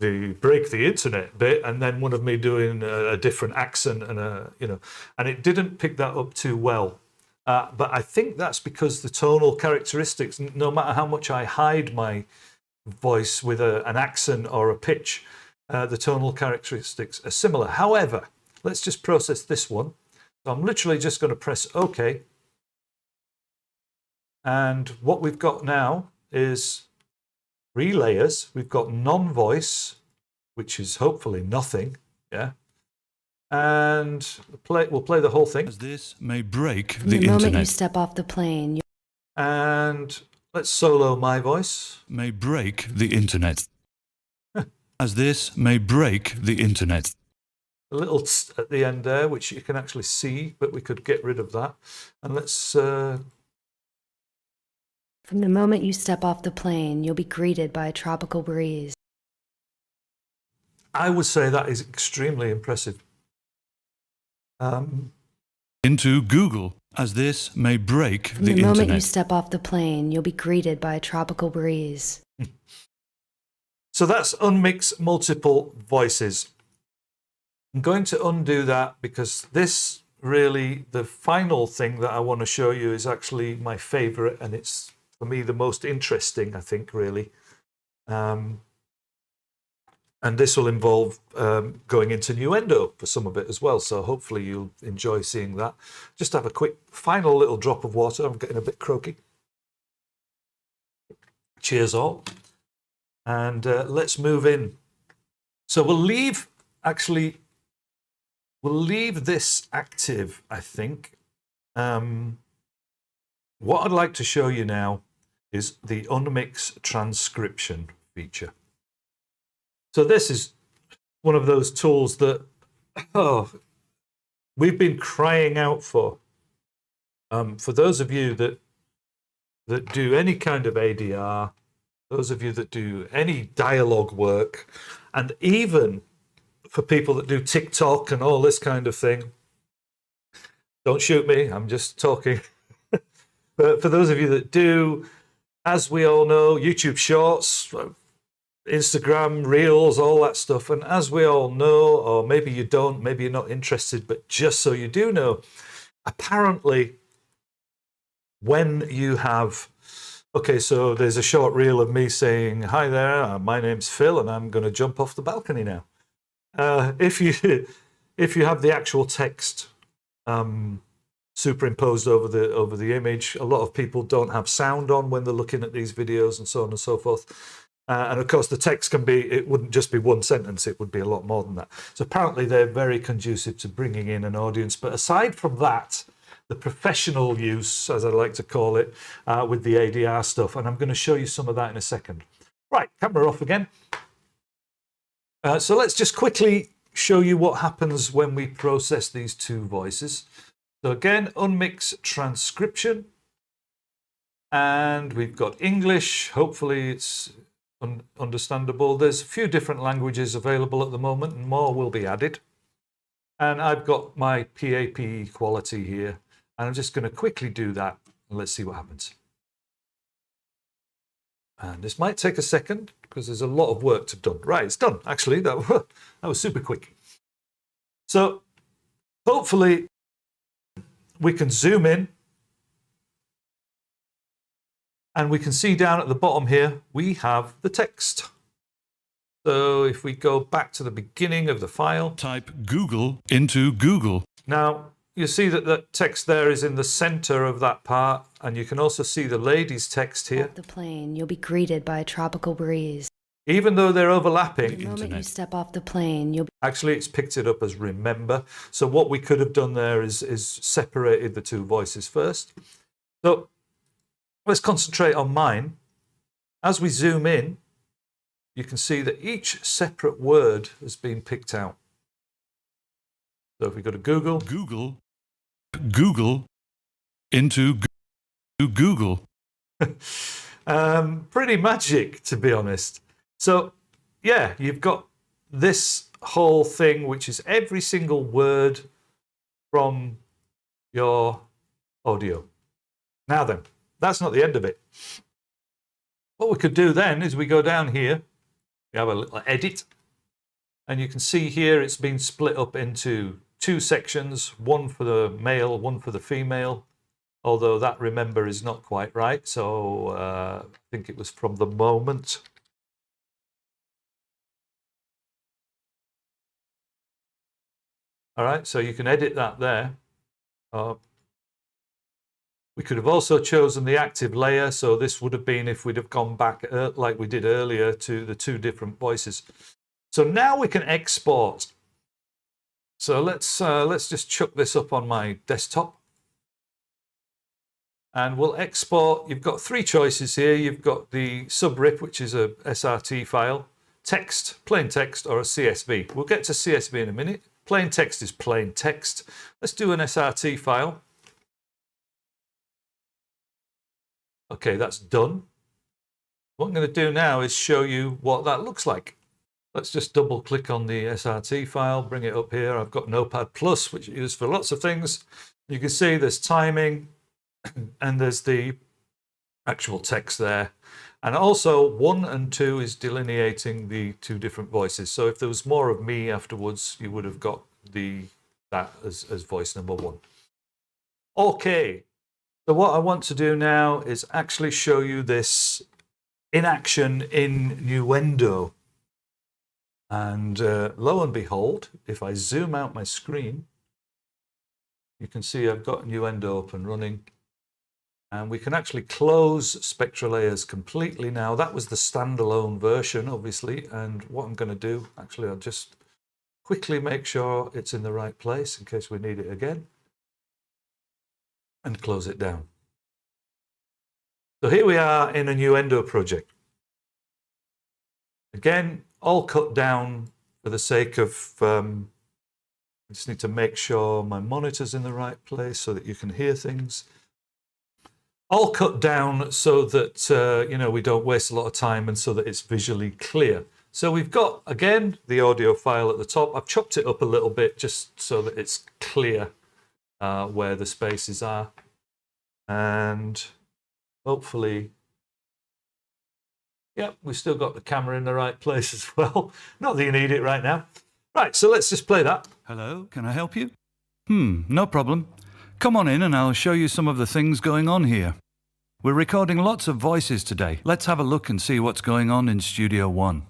the break the internet bit and then one of me doing a different accent and and it didn't pick that up too well. But I think that's because the tonal characteristics, no matter how much I hide my voice with an accent or a pitch, the tonal characteristics are similar. However, let's just process this one. So I'm literally just going to press OK. And what we've got now is 3 layers. We've got non-voice, which is hopefully nothing. Yeah. And we'll play the whole thing. As this may break The the moment you internet. step off the plane, you. And let's solo my voice. May break the internet. As this may break the internet. A little tst at the end there, which you can actually see, but we could get rid of that. And let's From the moment you step off the plane, you'll be greeted by a tropical breeze. I would say that is extremely impressive. Into Google, as this may break From the the moment you internet. step off the plane, you'll be greeted by a tropical breeze. So that's unmix multiple voices. I'm going to undo that because this really, the final thing that I want to show you is actually my favorite, and it's for me the most interesting, I think, really. And this will involve going into Nuendo for some of it as well. So hopefully you'll enjoy seeing that. Just have a quick final little drop of water. I'm getting a bit croaky. Cheers all. And let's move in. So we'll leave this active, I think. What I'd like to show you now is the Unmix Transcription feature. So this is one of those tools that we've been crying out for. For those of you that do any kind of ADR, those of you that do any dialogue work, and even for people that do TikTok and all this kind of thing. Don't shoot me, I'm just talking. But for those of you that do, as we all know, YouTube Shorts, Instagram, Reels, all that stuff. And as we all know, or maybe you don't, maybe you're not interested, but just so you do know, apparently when you have, okay, so there's a short reel of me saying, hi there, my name's Phil, and I'm going to jump off the balcony now. If you have the actual text superimposed over the image, a lot of people don't have sound on when they're looking at these videos and so on and so forth. And of course, the text can be, it wouldn't just be one sentence, it would be a lot more than that. So apparently they're very conducive to bringing in an audience. But aside from that, the professional use, as I like to call it, with the ADR stuff, and I'm going to show you some of that in a second. Right, camera off again. So let's just quickly show you what happens when we process these 2 voices. So again, Unmix Transcription. And we've got English. Hopefully it's understandable. There's a few different languages available at the moment, and more will be added. And I've got my PAP quality here, and I'm just going to quickly do that, and let's see what happens. And this might take a second because there's a lot of work to be done. Right, it's done. Actually, that was super quick. So hopefully we can zoom in, and we can see down at the bottom here, we have the text. So if we go back to the beginning of the file. Type Google into Google. Now, you see that the text there is in the center of that part, and you can also see the lady's text here. Off the plane, you'll be greeted by a tropical breeze. Even though they're overlapping, The moment you step off the plane, you'll be... Actually, it's picked it up as remember. So what we could have done there is separated the two voices first. So let's concentrate on mine. As we zoom in, you can see that each separate word has been picked out. So if we go to Google. Google into Google. Pretty magic, to be honest. So yeah, you've got this whole thing, which is every single word from your audio. Now then, that's not the end of it. What we could do then is we go down here, we have a little edit, and you can see here it's been split up into two sections, one for the male, one for the female, although that remember is not quite right, so I think it was from the moment. All right, so you can edit that there. We could have also chosen the active layer, so this would have been if we'd have gone back like we did earlier to the two different voices. So now we can export. So let's just chuck this up on my desktop. And we'll export. You've got three choices here. You've got the subrip, which is a SRT file, text, plain text, or a CSV. We'll get to CSV in a minute. Plain text is plain text. Let's do an SRT file. Okay, that's done. What I'm going to do now is show you what that looks like. Let's just double click on the SRT file, bring it up here. I've got Notepad+, which I use for lots of things. You can see there's timing and there's the actual text there. And also 1 and 2 is delineating the two different voices. So if there was more of me afterwards, you would have got that as voice number 1. Okay. So what I want to do now is actually show you this in action in Nuendo. And lo and behold, if I zoom out my screen, you can see I've got Nuendo up and running. And we can actually close Spectralayers completely now. That was the standalone version, obviously. And what I'm going to do, actually, I'll just quickly make sure it's in the right place in case we need it again. And close it down. So here we are in a Nuendo project. Again, all cut down for the sake of, I just need to make sure my monitor's in the right place so that you can hear things. All cut down so that, you know, we don't waste a lot of time and so that it's visually clear. So we've got, again, the audio file at the top. I've chopped it up a little bit just so that it's clear where the spaces are. And hopefully, yep, we've still got the camera in the right place as well. Not that you need it right now. Right, so let's just play that. Hello, can I help you? No problem. Come on in and I'll show you some of the things going on here. We're recording lots of voices today. Let's have a look and see what's going on in Studio One.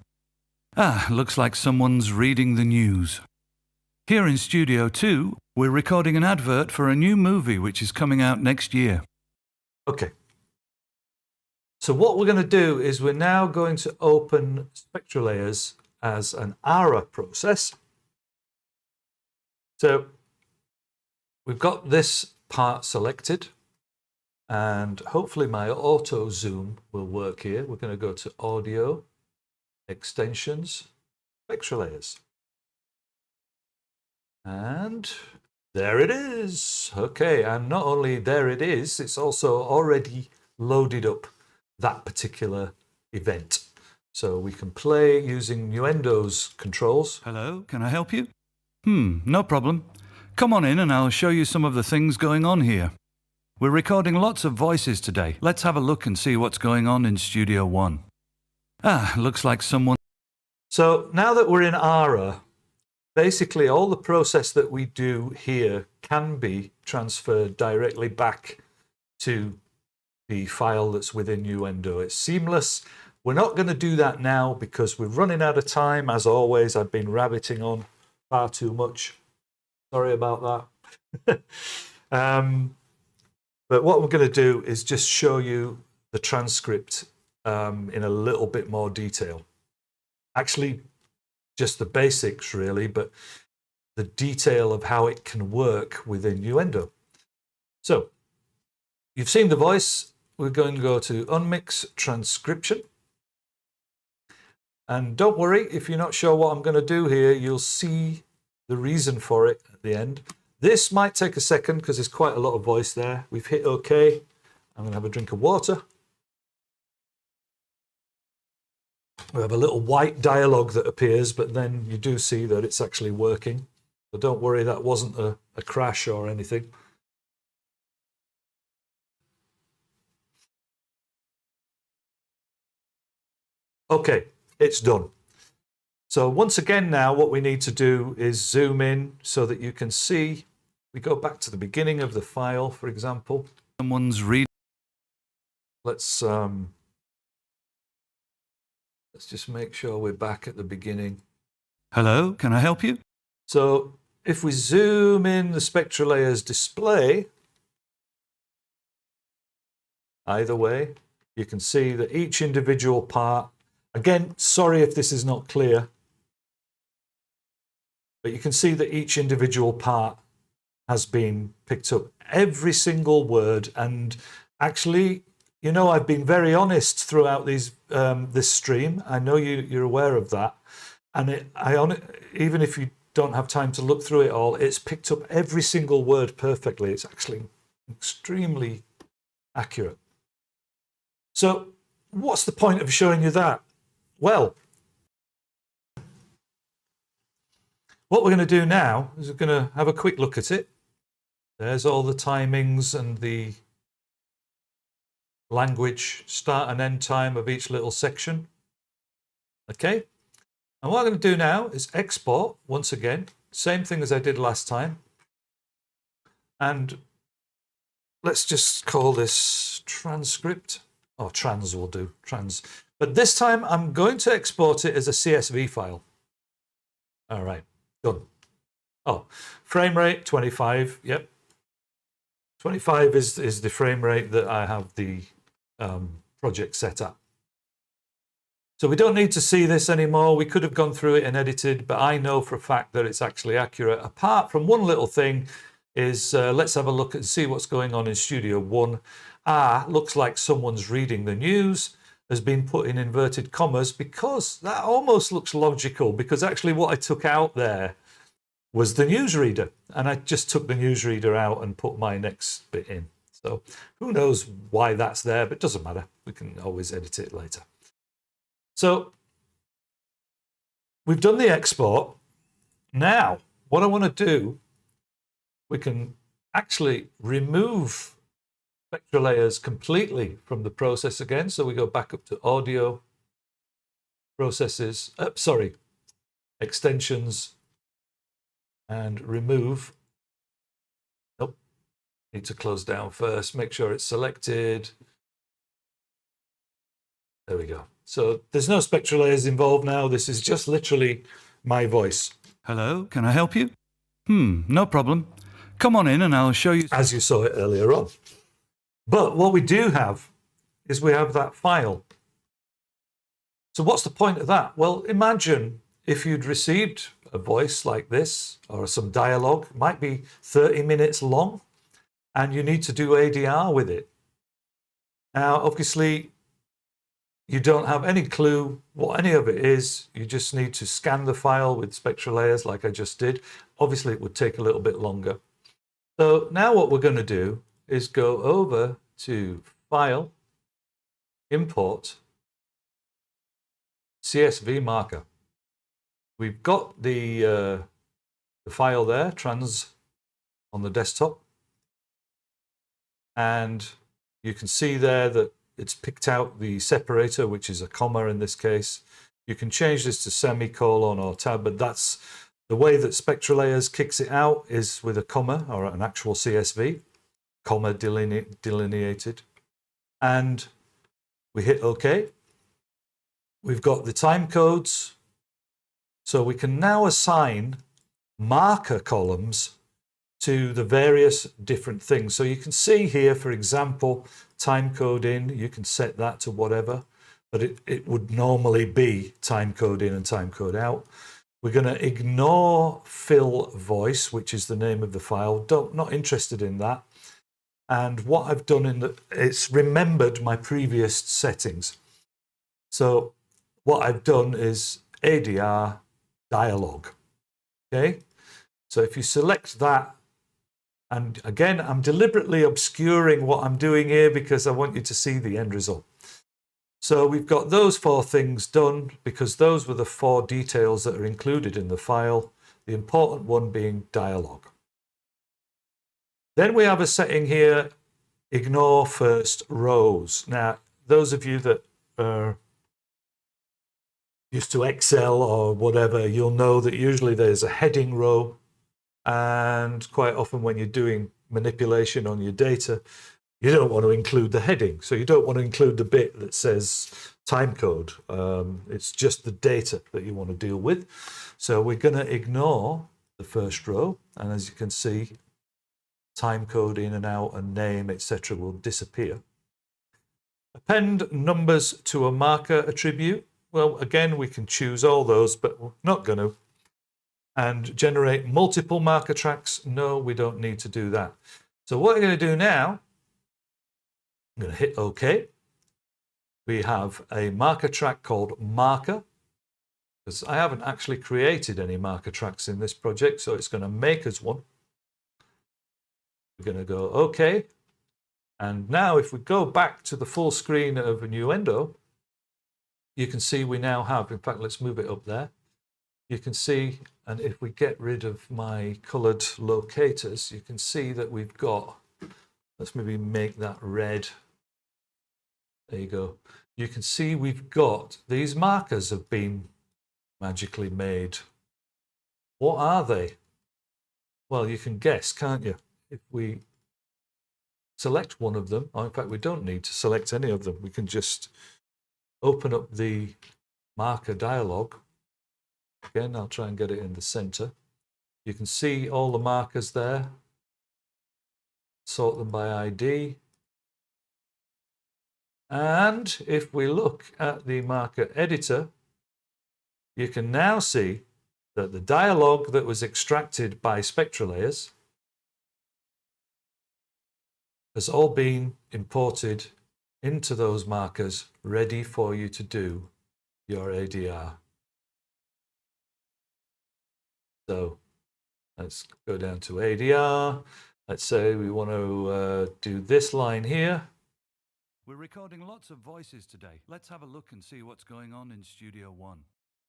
Looks like someone's reading the news. Here in Studio 2, we're recording an advert for a new movie which is coming out next year. Okay. So what we're going to do is we're now going to open Spectralayers as an ARA process. So we've got this part selected and hopefully my auto zoom will work here. We're going to go to Audio, Extensions, Spectralayers. And there it is. Okay, and not only there it is, it's also already loaded up that particular event. So we can play using Nuendo's controls. Hello, can I help you? No problem. Come on in and I'll show you some of the things going on here. We're recording lots of voices today. Let's have a look and see what's going on in Studio One. Looks like someone... So now that we're in ARA, basically all the process that we do here can be transferred directly back to the file that's within Nuendo. It's seamless. We're not going to do that now because we're running out of time. As always, I've been rabbiting on far too much. Sorry about that. But what we're going to do is just show you the transcript in a little bit more detail. Actually, just the basics really, but the detail of how it can work within Nuendo. So, you've seen the voice. We're going to go to Unmix Transcription. And don't worry, if you're not sure what I'm going to do here, you'll see the reason for it at the end. This might take a second because there's quite a lot of voice there. We've hit OK. I'm going to have a drink of water. We have a little white dialogue that appears, but then you do see that it's actually working. So don't worry, that wasn't a crash or anything. Okay, it's done. So once again now, what we need to do is zoom in so that you can see. We go back to the beginning of the file, for example. Someone's reading. Let's just make sure we're back at the beginning. Hello, can I help you? So if we zoom in the Spectralayers display, either way, you can see that each individual part, again, sorry if this is not clear, but you can see that each individual part has been picked up, every single word. And actually, you know, I've been very honest throughout these this stream. I know you're aware of that. And even if you don't have time to look through it all, it's picked up every single word perfectly. It's actually extremely accurate. So what's the point of showing you that? Well, what we're going to do now is we're going to have a quick look at it. There's all the timings and the language start and end time of each little section. Okay. And what I'm going to do now is export once again, same thing as I did last time. And let's just call this transcript, or trans will do, trans. But this time I'm going to export it as a CSV file. All right, done. Oh, frame rate 25, yep. 25 is the frame rate that I have the project set up. So we don't need to see this anymore. We could have gone through it and edited, but I know for a fact that it's actually accurate. Apart from one little thing is, let's have a look and see what's going on in Studio One. Looks like someone's reading the news, has been put in inverted commas, because that almost looks logical, because actually what I took out there was the newsreader, and I just took the newsreader out and put my next bit in. So who knows why that's there, but it doesn't matter. We can always edit it later. So we've done the export. Now, what I want to do, we can actually remove Spectralayers completely from the process again. So we go back up to audio, processes, extensions, and remove. Nope, need to close down first, make sure it's selected. There we go. So there's no Spectralayers involved now. This is just literally my voice. Hello, can I help you? No problem. Come on in and I'll show you. As you saw it earlier on. But what we do have is we have that file. So what's the point of that? Well, imagine if you'd received a voice like this, or some dialogue, it might be 30 minutes long, and you need to do ADR with it. Now, obviously, you don't have any clue what any of it is. You just need to scan the file with Spectralayers like I just did. Obviously, it would take a little bit longer. So now what we're going to do is go over to File, Import, CSV marker. We've got the file there, trans, on the desktop. And you can see there that it's picked out the separator, which is a comma in this case. You can change this to semicolon or tab, but that's the way that Spectralayers kicks it out, is with a comma or an actual CSV, comma delineated. And we hit OK. We've got the time codes. So we can now assign marker columns to the various different things. So you can see here, for example, time code in, you can set that to whatever, but it would normally be time code in and time code out. We're going to ignore fill voice, which is the name of the file. Not interested in that. And what I've done it's remembered my previous settings. So what I've done is ADR dialog. Okay. So if you select that, and again, I'm deliberately obscuring what I'm doing here because I want you to see the end result. So we've got those 4 things done because those were the 4 details that are included in the file, the important one being dialog. Then we have a setting here, ignore first rows. Now, those of you that are used to Excel or whatever, you'll know that usually there's a heading row. And quite often when you're doing manipulation on your data, you don't want to include the heading. So you don't want to include the bit that says time code. It's just the data that you want to deal with. So we're going to ignore the first row. And as you can see, time code in and out and name, etc. will disappear. Append numbers to a marker attribute. Well, again, we can choose all those, but we're not going to. And generate multiple marker tracks. No, we don't need to do that. So what we're going to do now, I'm going to hit OK. We have a marker track called marker, because I haven't actually created any marker tracks in this project, so it's going to make us one. We're going to go OK. And now if we go back to the full screen of Nuendo, you can see we now have, in fact, let's move it up there. You can see, and if we get rid of my colored locators, you can see that we've got, let's maybe make that red. There you go. You can see we've got, these markers have been magically made. What are they? Well, you can guess, can't you? If we select one of them, or in fact, we don't need to select any of them. We can just open up the marker dialog. Again, I'll try and get it in the center. You can see all the markers there. Sort them by ID. And if we look at the marker editor, you can now see that the dialog that was extracted by Spectralayers has all been imported into those markers, ready for you to do your ADR. So let's go down to ADR. Let's say we want to do this line here. We're recording lots of voices today. Let's have a look and see what's going on in Studio One.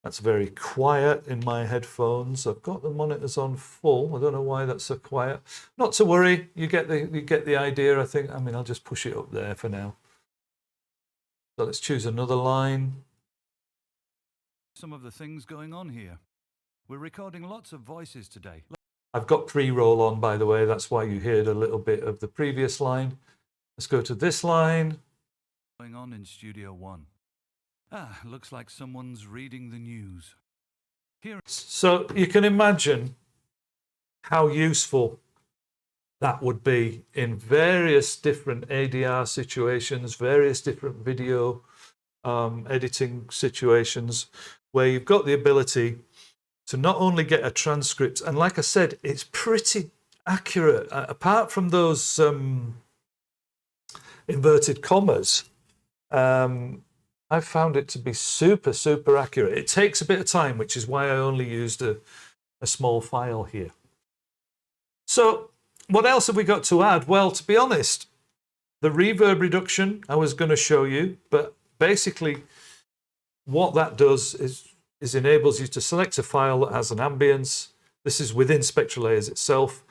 That's very quiet in my headphones. I've got the monitors on full. I don't know why that's so quiet. Not to worry. You get the idea, I think. I mean, I'll just push it up there for now. So let's choose another line. Some of the things going on here. We're recording lots of voices today. I've got pre-roll on, by the way. That's why you heard a little bit of the previous line. Let's go to this line. Going on in Studio One. Looks like someone's reading the news. Here. So you can imagine how useful that would be in various different ADR situations, various different video editing situations, where you've got the ability to not only get a transcript, and like I said, it's pretty accurate. Apart from those inverted commas, I've found it to be super, super accurate. It takes a bit of time, which is why I only used a small file here. So what else have we got to add? Well, to be honest, the reverb reduction I was going to show you, but basically what that does is enables you to select a file that has an ambience. This is within Spectralayers itself,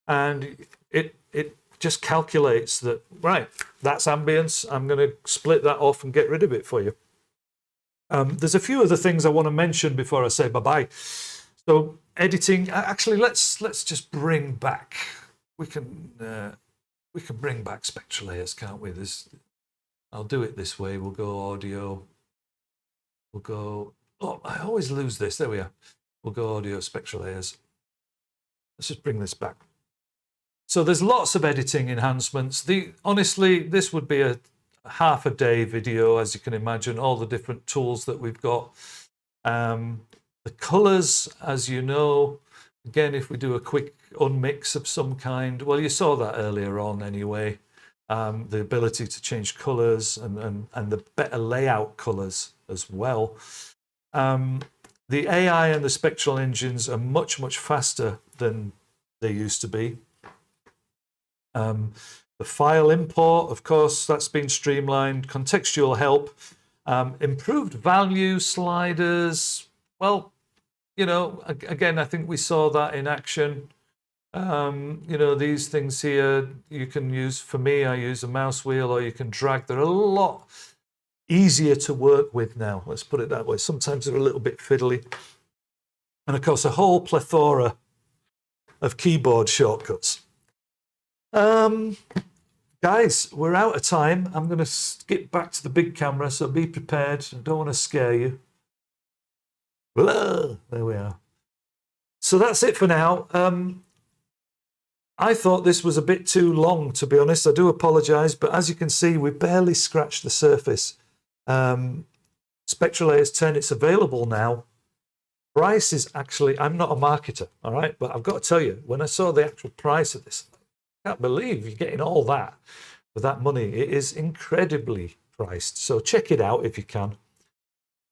and it just calculates that, right, that's ambience. I'm going to split that off and get rid of it for you. There's a few other things I want to mention before I say bye-bye. So editing, actually, let's just bring back. We can bring back Spectralayers, can't we? I'll do it this way. We'll go audio. We'll go. Oh, I always lose this. There we are. We'll go audio Spectralayers. Let's just bring this back. So there's lots of editing enhancements. Honestly, this would be a half a day video, as you can imagine, all the different tools that we've got. The colors, as you know, again, if we do a quick unmix of some kind, well, you saw that earlier on anyway. The ability to change colors and the better layout colors as well. The AI and the spectral engines are much, much faster than they used to be. The file import, of course, that's been streamlined. Contextual help, improved value sliders. Well, you know, again, I think we saw that in action. You know, these things here you can use. For me, I use a mouse wheel, or you can drag. They're a lot easier to work with now. Let's put it that way. Sometimes they're a little bit fiddly. And of course, a whole plethora of keyboard shortcuts. Guys, we're out of time. I'm going to skip back to the big camera, so be prepared. I don't want to scare you. Blah, there we are. So that's it for now. I thought this was a bit too long, to be honest. I do apologize, but as you can see, we barely scratched the surface. Spectralayers 10, it's available now. Price is actually, I'm not a marketer, all right? But I've got to tell you, when I saw the actual price of this, I can't believe you're getting all that for that money. It is incredibly priced. So check it out if you can.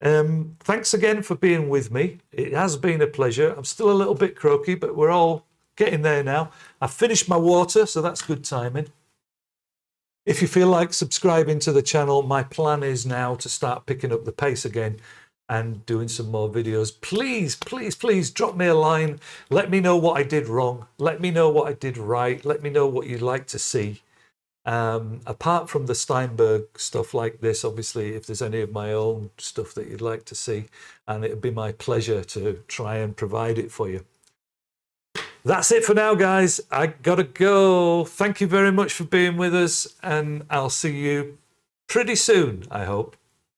Thanks again for being with me. It has been a pleasure. I'm still a little bit croaky, but we're all getting there now. I've finished my water, so that's good timing. If you feel like subscribing to the channel, my plan is now to start picking up the pace again and doing some more videos. Please, please, please drop me a line. Let me know what I did wrong. Let me know what I did right. Let me know what you'd like to see. Apart from the Steinberg stuff like this, obviously, if there's any of my own stuff that you'd like to see, and it'd be my pleasure to try and provide it for you. That's it for now, guys. I gotta go. Thank you very much for being with us, and I'll see you pretty soon, I hope.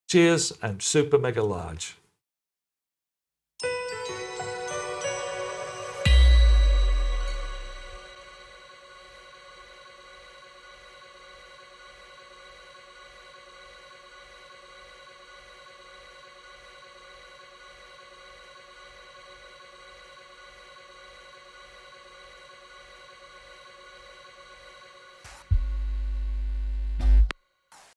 Cheers and super mega large.